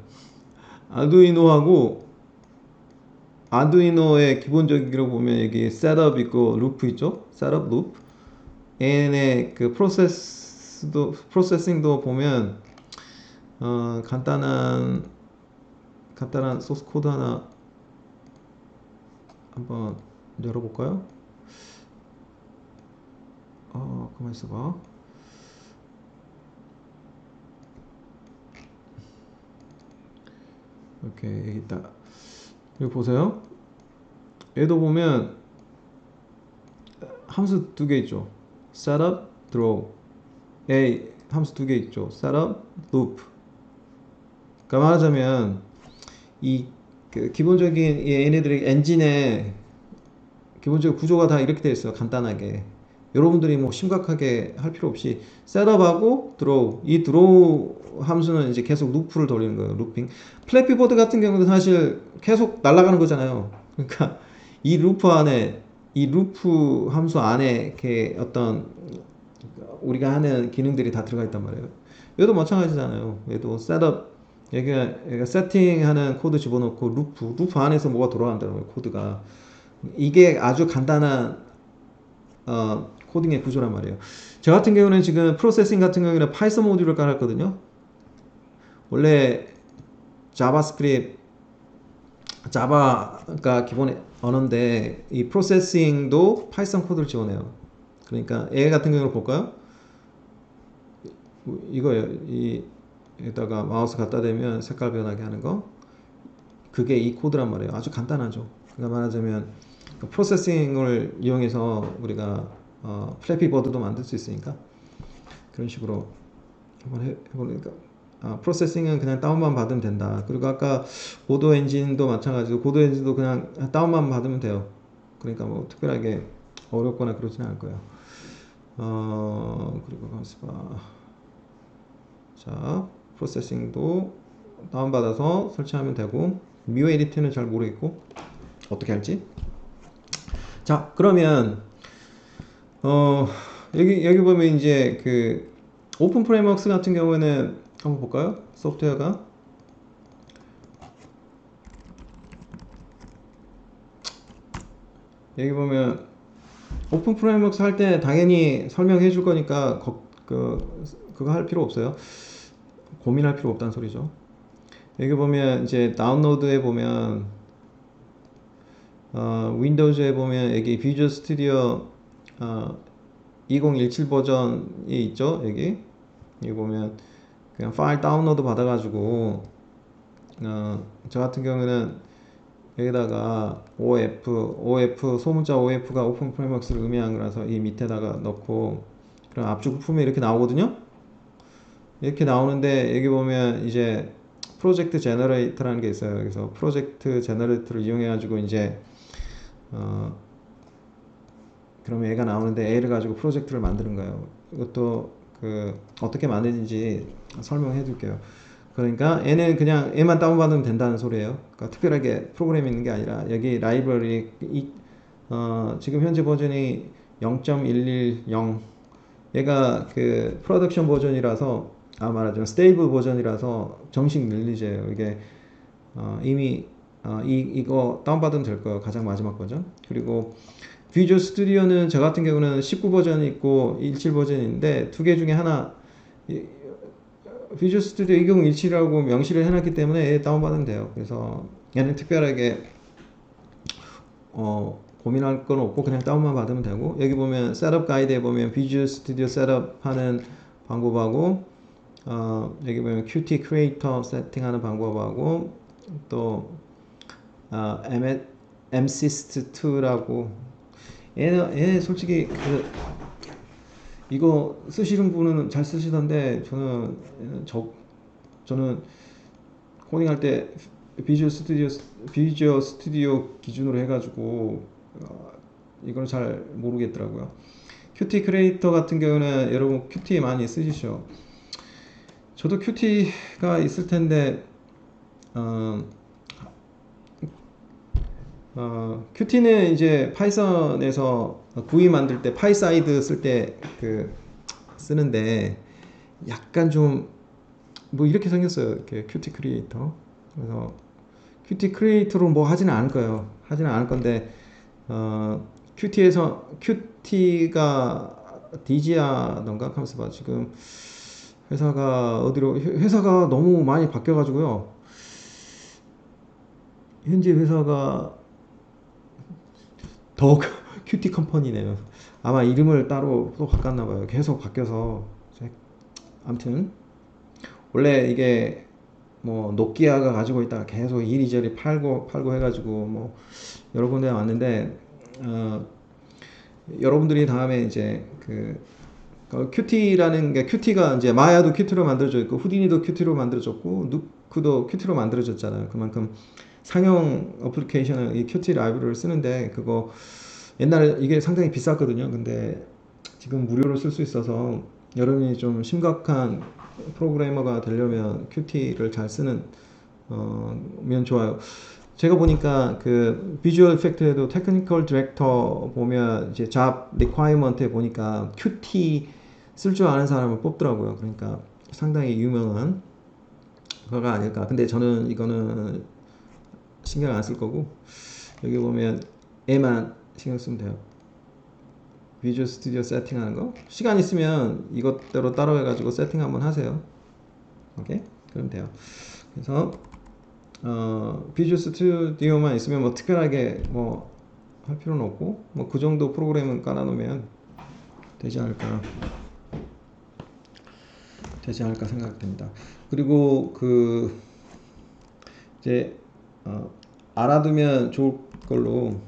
[SPEAKER 1] 아두이노의 기본적으로 보면 여기 셋업 있고 루프 있죠. 셋업 루프 얘네 그 프로세싱도 보면 간단한 소스 코드 하나 한번 열어볼까요? 가만 있어봐. 이렇게 여기 있다. 여기 보세요. 얘도 보면 함수 두 개 있죠. setup, draw. A 함수 두 개 있죠. setup, loop. 그러니까 말하자면 그 기본적인 얘네들의 엔진의 기본적인 구조가 다 이렇게 되어 있어요. 간단하게. 여러분들이 뭐 심각하게 할 필요 없이 셋업하고 드로우 이 드로우 함수는 이제 계속 루프를 돌리는 거예요. 루핑. 플래피 보드 같은 경우도 사실 계속 날아가는 거잖아요. 그러니까 이 루프 함수 안에 이렇게 어떤 우리가 하는 기능들이 다 들어가 있단 말이에요. 얘도 마찬가지잖아요. 얘도 셋업 얘가 세팅하는 코드 집어넣고 루프 안에서 뭐가 돌아간다는 거예요. 코드가 이게 아주 간단한 코딩의 구조란 말이에요. 저 같은 경우는 지금 프로세싱 같은 경우에는 파이썬 모듈을 깔았거든요. 원래 자바스크립트 자바가 기본 언어인데 이 프로세싱도 파이썬 코드를 지원해요. 그러니까 얘 같은 경우를 볼까요? 이거예요. 여기다가 마우스 갖다 대면 색깔 변하게 하는 거 그게 이 코드란 말이에요. 아주 간단하죠. 그러니까 말하자면 프로세싱을 이용해서 우리가 플래피 버드도 만들 수 있으니까 그런 식으로 한번 해보니까 프로세싱은 그냥 다운만 받으면 된다. 그리고 아까 고도 엔진도 마찬가지로 고도 엔진도 그냥 다운만 받으면 돼요. 그러니까 뭐 특별하게 어렵거나 그러지는 않을 거예요. 그리고 가만있어 봐. 자, 프로세싱도 다운받아서 설치하면 되고, 미오 에디트는 잘 모르겠고 어떻게 할지. 자, 그러면 여기 보면 이제 그 오픈 프레임워크스 같은 경우에는 한번 볼까요? 소프트웨어가 여기 보면 오픈 프레임워크스 할 때 당연히 설명해 줄 거니까 그거 할 필요 없어요. 고민할 필요 없다는 소리죠. 여기 보면 이제 다운로드에 보면 윈도우즈에 보면 여기 비주얼 스튜디오 2017 버전이 있죠. 여기 보면 그냥 파일 다운로드 받아가지고 저 같은 경우는 여기다가 OF 소문자 OF가 오픈 프레임워크스를 의미하는 거라서 이 밑에다가 넣고, 그럼 압축 부품이 이렇게 나오거든요. 이렇게 나오는데 여기 보면 이제 프로젝트 제너레이터라는 게 있어요. 그래서 프로젝트 제너레이터를 이용해 가지고 이제 그러면 얘가 나오는데 얘를 가지고 프로젝트를 만드는 거예요. 이것도 어떻게 만드는지 설명해 드릴게요. 그러니까 얘는 그냥 얘만 다운받으면 된다는 소리예요. 그러니까 특별하게 프로그램이 있는 게 아니라 여기 라이브러리 지금 현재 버전이 0.110, 얘가 그 프로덕션 버전이라서 말하자면 스테이블 버전이라서 정식 릴리즈예요. 이게 이미 이거 다운받으면 될 거예요. 가장 마지막 버전. 그리고 비주얼 스튜디오는 저 같은 경우는 19 버전이 있고 17 버전이 있는데 두 개 중에 하나, 비주얼 스튜디오 2017이라고 명시를 해놨기 때문에 얘 다운받으면 돼요. 그래서 얘는 특별하게 고민할 건 없고 그냥 다운만 받으면 되고, 여기 보면 셋업 가이드에 보면 비주얼 스튜디오 셋업 하는 방법하고 여기 보면 Qt 크리에이터 세팅하는 방법하고 또 MSist2라고, 얘는 솔직히 이거 쓰시는 분은 잘 쓰시던데 저는 코딩할 때 비주얼 스튜디오 기준으로 해가지고 이걸 잘 모르겠더라고요. Qt 크리에이터 같은 경우는 여러분 Qt 많이 쓰시죠? 저도 Qt가 있을 텐데 Qt는 이제 파이썬에서 GUI 만들 때 파이사이드 쓸 때 쓰는데 약간 좀 뭐 이렇게 생겼어요. 이렇게 Qt 크리에이터. 그래서 Qt 크리에이터로 뭐 하지는 않을 거예요. 하지는 않을 건데 Qt가 DG야던가 하면서 봐. 지금 회사가 너무 많이 바뀌어 가지고요. 현재 회사가 더 큐티 컴퍼니네요. 아마 이름을 따로 또 바꿨나 봐요. 계속 바뀌어서. 아무튼 원래 이게 뭐 노키아가 가지고 있다가 계속 이리저리 팔고 해가지고 뭐 여러 군데 왔는데 여러분들이 다음에 이제 큐티라는 게, 큐티가 이제 마야도 큐티로 만들어져 있고 후디니도 큐티로 만들어졌고 누크도 큐티로 만들어졌잖아요. 그만큼 상용 어플리케이션은 이 큐티 라이브러리를 쓰는데 그거 옛날에 이게 상당히 비쌌거든요. 근데 지금 무료로 쓸 수 있어서 여러분이 좀 심각한 프로그래머가 되려면 큐티를 잘 쓰는 면 좋아요. 제가 보니까 비주얼 이펙트에도 테크니컬 디렉터 보면 이제 잡 리콰이어먼트에 보니까 큐티 쓸 줄 아는 사람을 뽑더라고요. 그러니까 상당히 유명한 거가 아닐까. 근데 저는 이거는 신경 안 쓸 거고, 여기 보면 얘만 신경 쓰면 돼요. 비주얼 스튜디오 세팅하는 거 시간 있으면 이것대로 따라해 가지고 세팅 한번 하세요. 오케이? 그럼 돼요. 그래서 비주얼 스튜디오만 있으면 뭐 특별하게 뭐 할 필요는 없고 뭐 그 정도 프로그램은 깔아 놓으면 되지 않을까 생각됩니다. 그리고 이제 알아두면 좋을 걸로,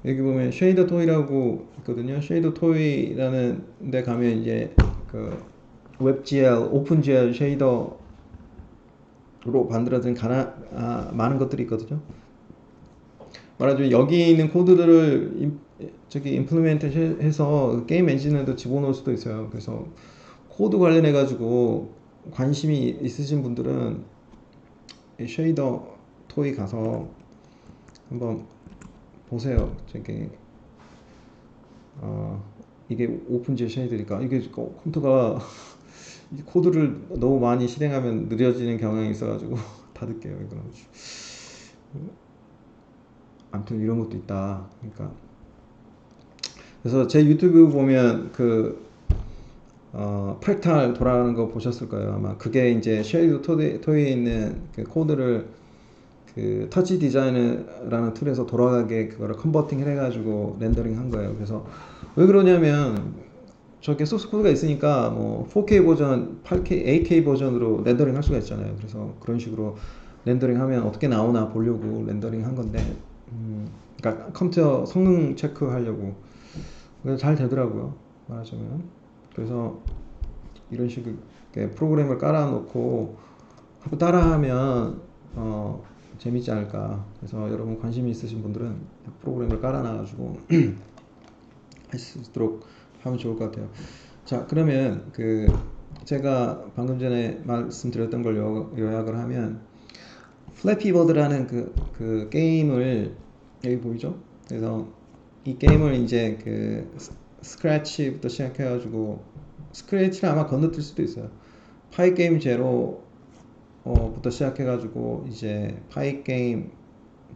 [SPEAKER 1] 여기 보면 쉐이더 토이라고 있거든요. 쉐이더 토이라는 데 가면 이제 WebGL, OpenGL 쉐이더로 만들어진 많은 것들이 있거든요. 말하자면 여기 있는 코드들을 임플리멘트 해서 게임 엔진에도 집어넣을 수도 있어요. 그래서 코드 관련해 가지고 관심이 있으신 분들은 이 쉐이더 토이 가서 한번 보세요. 저기 이게 오픈GL 쉐이드니까 이게 컴퓨터가 이 코드를 너무 많이 실행하면 느려지는 경향이 있어가지고 다 듣게요. 이거는 아무튼 이런 것도 있다. 그러니까 그래서 제 유튜브 보면 그 프랙탈 돌아가는 거 보셨을 거예요. 아마 그게 이제 쉐이드 토이에 있는 그 코드를 그 터치 디자이너라는 툴에서 돌아가게 그거를 컨버팅 해가지고 렌더링 한 거예요. 그래서 왜 그러냐면 저게 소스 코드가 있으니까 뭐 4K 버전, 8K, 8K 버전으로 렌더링 할 수가 있잖아요. 그래서 그런 식으로 렌더링 하면 어떻게 나오나 보려고 렌더링 한 건데, 그러니까 컴퓨터 성능 체크하려고. 그래서 잘 되더라고요. 말하자면. 그래서 이런 식의 프로그램을 깔아놓고 하고 따라하면 재밌지 않을까. 그래서 여러분 관심이 있으신 분들은 프로그램을 깔아놔가지고 할 수 있도록 하면 좋을 것 같아요. 자, 그러면 그 제가 방금 전에 말씀드렸던 걸 요약을 하면 플래피 버드라는 그 게임을 여기 보이죠? 그래서 이 게임을 이제 그 스크래치부터 시작해가지고 스크래치를 아마 건너뛸 수도 있어요. 파이 게임 제로 부터 시작해가지고 이제 파이 게임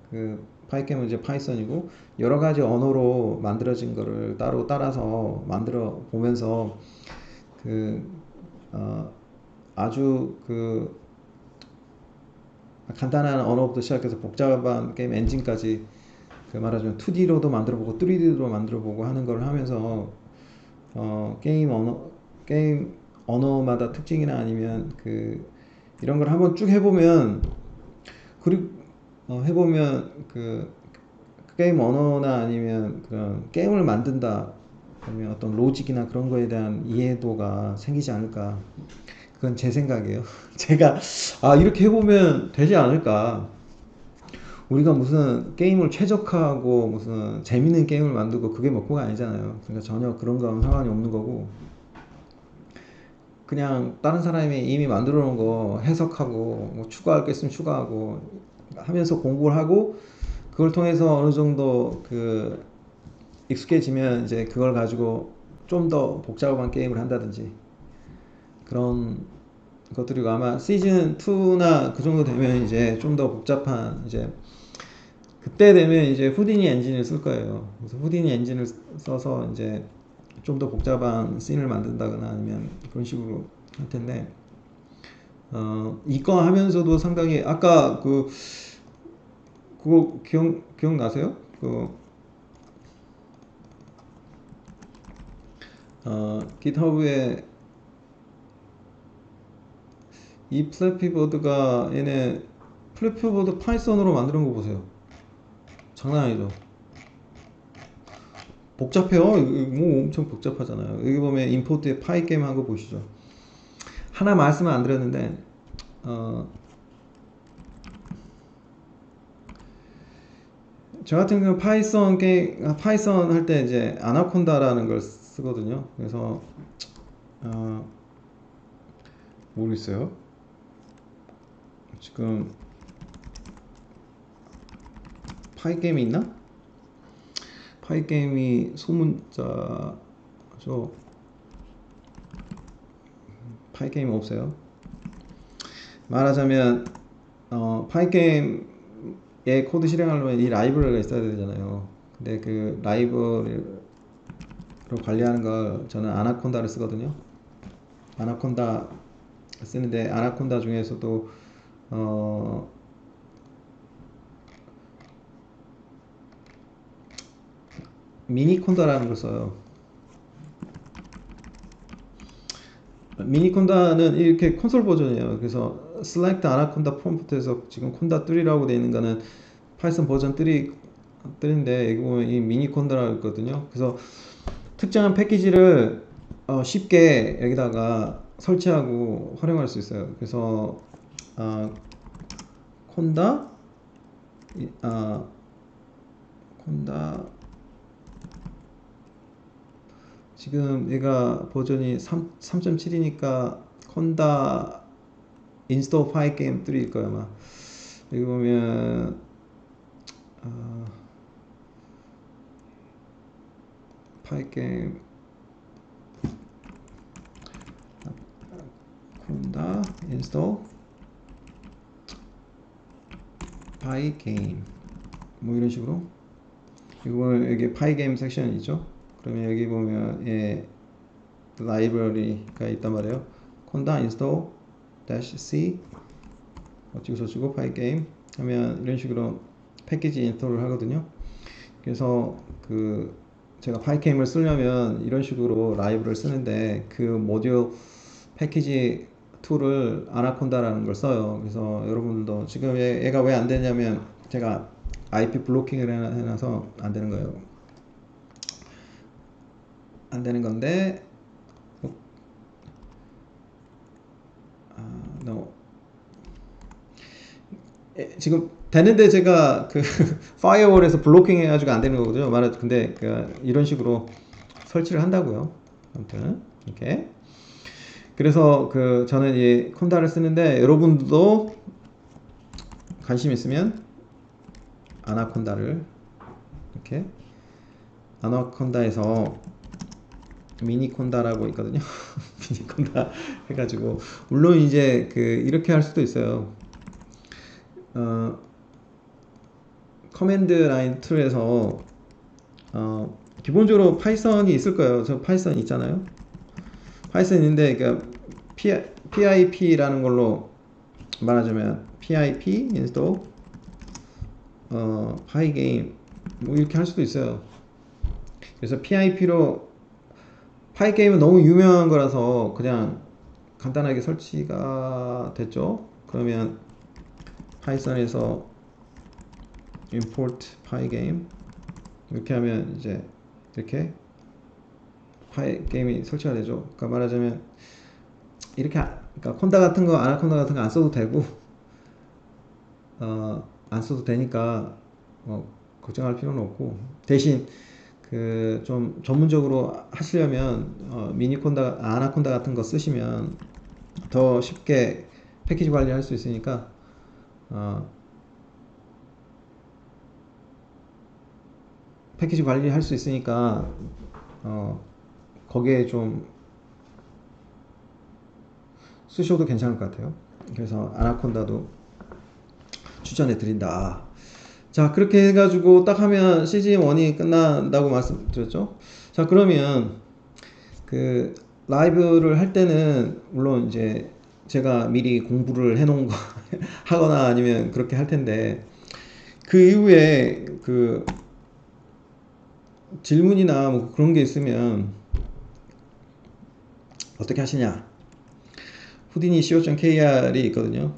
[SPEAKER 1] 그 파이 게임은 이제 파이썬이고 여러 가지 언어로 만들어진 거를 따라서 만들어 보면서 그 아주 그 간단한 언어부터 시작해서 복잡한 게임 엔진까지 그 말하자면 2D로도 만들어보고 3D로 만들어보고 하는 걸 하면서 게임 언어마다 특징이나 아니면 그 이런 걸 한번 쭉 해보면 그리고 해보면 그 게임 언어나 아니면 그런 게임을 만든다 그러면 어떤 로직이나 그런 거에 대한 이해도가 생기지 않을까. 그건 제 생각이에요. 제가 이렇게 해보면 되지 않을까. 우리가 무슨 게임을 최적화하고 무슨 재밌는 게임을 만들고 그게 목표가 아니잖아요. 그러니까 전혀 그런 거랑 상관이 없는 거고 그냥 다른 사람이 이미 만들어 놓은 거 해석하고 뭐 추가할 게 있으면 추가하고 하면서 공부를 하고 그걸 통해서 어느 정도 그 익숙해지면 이제 그걸 가지고 좀 더 복잡한 게임을 한다든지 그런 것들이고 아마 시즌 2나 그 정도 되면 이제 좀 더 복잡한 이제 그때 되면 이제 후디니 엔진을 쓸 거예요. 그래서 후디니 엔진을 써서 이제 좀 더 복잡한 씬을 만든다거나 아니면 그런 식으로 할 텐데 이거 하면서도 상당히 아까 그거 기억나세요? 깃허브에 이 플래피보드가 얘네 플래피보드 파이썬으로 만드는 거 보세요. 장난 아니죠? 복잡해요. 뭐 엄청 복잡하잖아요. 여기 보면 임포트에 파이 게임 한 거 보시죠. 하나 말씀을 안 드렸는데 저 같은 경우 파이썬 할 때 이제 아나콘다라는 걸 쓰거든요. 그래서 모르겠어요. 지금 파이 게임이 있나? 파이 게임이 소문자죠. 파이 게임 없어요. 말하자면 파이 게임에 코드 실행하려면 이 라이브러리가 있어야 되잖아요. 근데 그 라이브러리로 관리하는 걸 저는 아나콘다를 쓰거든요. 아나콘다 쓰는데 아나콘다 중에서도 미니콘다라는 걸 써요. 미니콘다는 이렇게 콘솔 버전이에요. 그래서 select 아나콘다 프롬프트에서 지금 콘다 3라고 되어 있는 거는 파이썬 버전 3인데 여기 보면 이 미니콘다라고 있거든요. 그래서 특정한 패키지를 쉽게 여기다가 설치하고 활용할 수 있어요. 그래서 콘다 콘다 지금 얘가 버전이 3.7이니까 콘다 인스톨 파이 게임 3일 거야 아마. 여기 보면 파이 게임 콘다 인스톨 파이 게임 뭐 이런 식으로. 이거 여기 파이 게임 섹션이 있죠. 그러면 여기 보면 라이브러리가 있단 말이에요. 콘다 인스톨 dash c 어찌고 저찌고 파이 게임 하면 이런 식으로 패키지 인스톨을 하거든요. 그래서 제가 파이 게임을 쓰려면 이런 식으로 라이브를 쓰는데 그 모듈 패키지 툴을 아나콘다라는 걸 써요. 그래서 여러분들도 지금 얘가 왜 안 되냐면 제가 IP 블로킹을 해놔서 안 되는 거예요. 안 되는 건데 no. 지금 되는데 제가 파이어월에서 블로킹 해가지고 안 되는 거거든요. 근데 이런 식으로 설치를 한다고요. 아무튼 이렇게. 그래서 저는 이 콘다를 쓰는데 여러분도 관심 있으면 아나콘다를 이렇게 아나콘다에서 미니콘다라고 있거든요. 미니콘다 해가지고 물론 이제 이렇게 할 수도 있어요. 커맨드 라인 툴에서 기본적으로 파이썬이 있을 거예요. 저 파이썬 있잖아요. 파이썬 있는데 PIP라는 걸로 말하자면 PIP install 파이게임 뭐 이렇게 할 수도 있어요. 그래서 PIP로 파이게임은 너무 유명한 거라서 그냥 간단하게 설치가 됐죠. 그러면 파이썬에서 import pygame 이렇게 하면 이제 이렇게 파이게임이 설치가 되죠. 그러니까 말하자면 이렇게 그러니까 콘다 같은 거 아나콘다 같은 거 안 써도 되고 안 써도 되니까 걱정할 필요는 없고 대신 좀 전문적으로 하시려면 미니콘다 아나콘다 같은 거 쓰시면 더 쉽게 패키지 관리할 수 있으니까 패키지 관리할 수 있으니까 거기에 좀 쓰셔도 괜찮을 것 같아요. 그래서 아나콘다도 추천해 드린다. 자, 그렇게 해가지고 딱 하면 CGM1이 끝난다고 말씀드렸죠. 자, 그러면 라이브를 할 때는 물론 이제 제가 미리 공부를 해놓은 거 하거나 아니면 그렇게 할 텐데 그 이후에 질문이나 뭐 그런 게 있으면 어떻게 하시냐. 후디니 co.kr이 있거든요.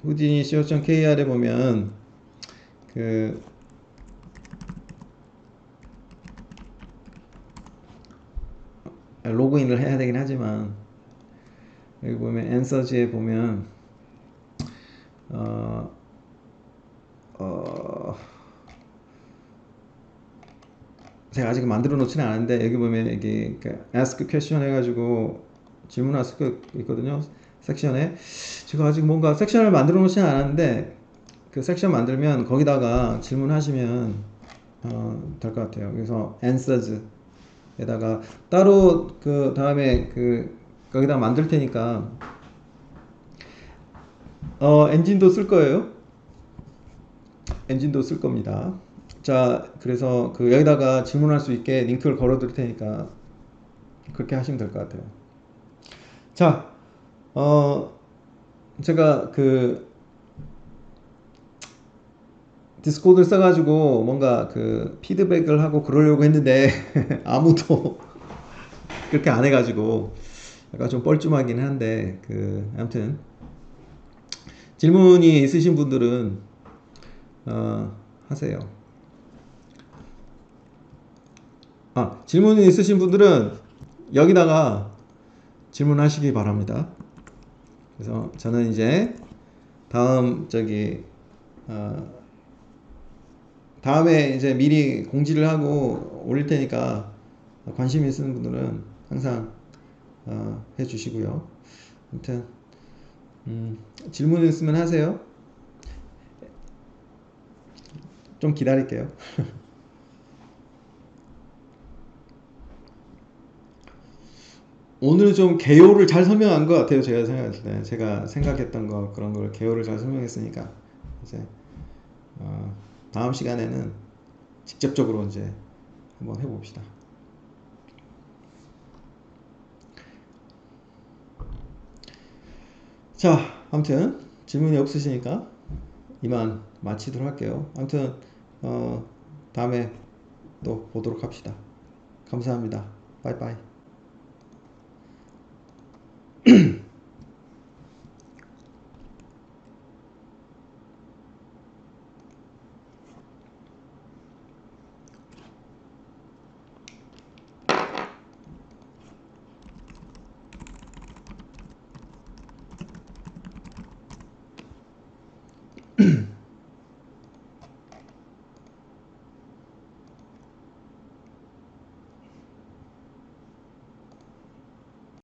[SPEAKER 1] 후디니 co.kr에 보면 로그인을 해야 되긴 하지만 여기 보면 answers에 보면 제가 아직 만들어 놓지는 않은데 여기 보면 여기 ask question 해가지고 질문할 수 있거든요. 섹션에 제가 아직 뭔가 섹션을 만들어 놓지는 않았는데 그 섹션 만들면 거기다가 질문하시면 될 것 같아요. 그래서 answers 에다가 따로 다음에 거기다 만들 테니까 엔진도 쓸 거예요. 엔진도 쓸 겁니다. 자, 그래서 여기다가 질문할 수 있게 링크를 걸어 드릴 테니까 그렇게 하시면 될 것 같아요. 자, 제가 디스코드를 써가지고 뭔가 피드백을 하고 그러려고 했는데 아무도 그렇게 안 해가지고 약간 좀 뻘쭘하긴 한데 아무튼 질문이 있으신 분들은 하세요. 질문이 있으신 분들은 여기다가 질문하시기 바랍니다. 그래서 저는 이제 다음에 이제 미리 공지를 하고 올릴 테니까 관심 있으신 분들은 항상 해주시고요. 아무튼 질문 있으면 하세요. 좀 기다릴게요. 오늘 좀 개요를 잘 설명한 것 같아요. 제가 생각했을 때 제가 생각했던 거 그런 걸 개요를 잘 설명했으니까 이제 다음 시간에는 직접적으로 이제 한번 해봅시다. 자, 아무튼 질문이 없으시니까 이만 마치도록 할게요. 아무튼 다음에 또 보도록 합시다. 감사합니다. 빠이빠이.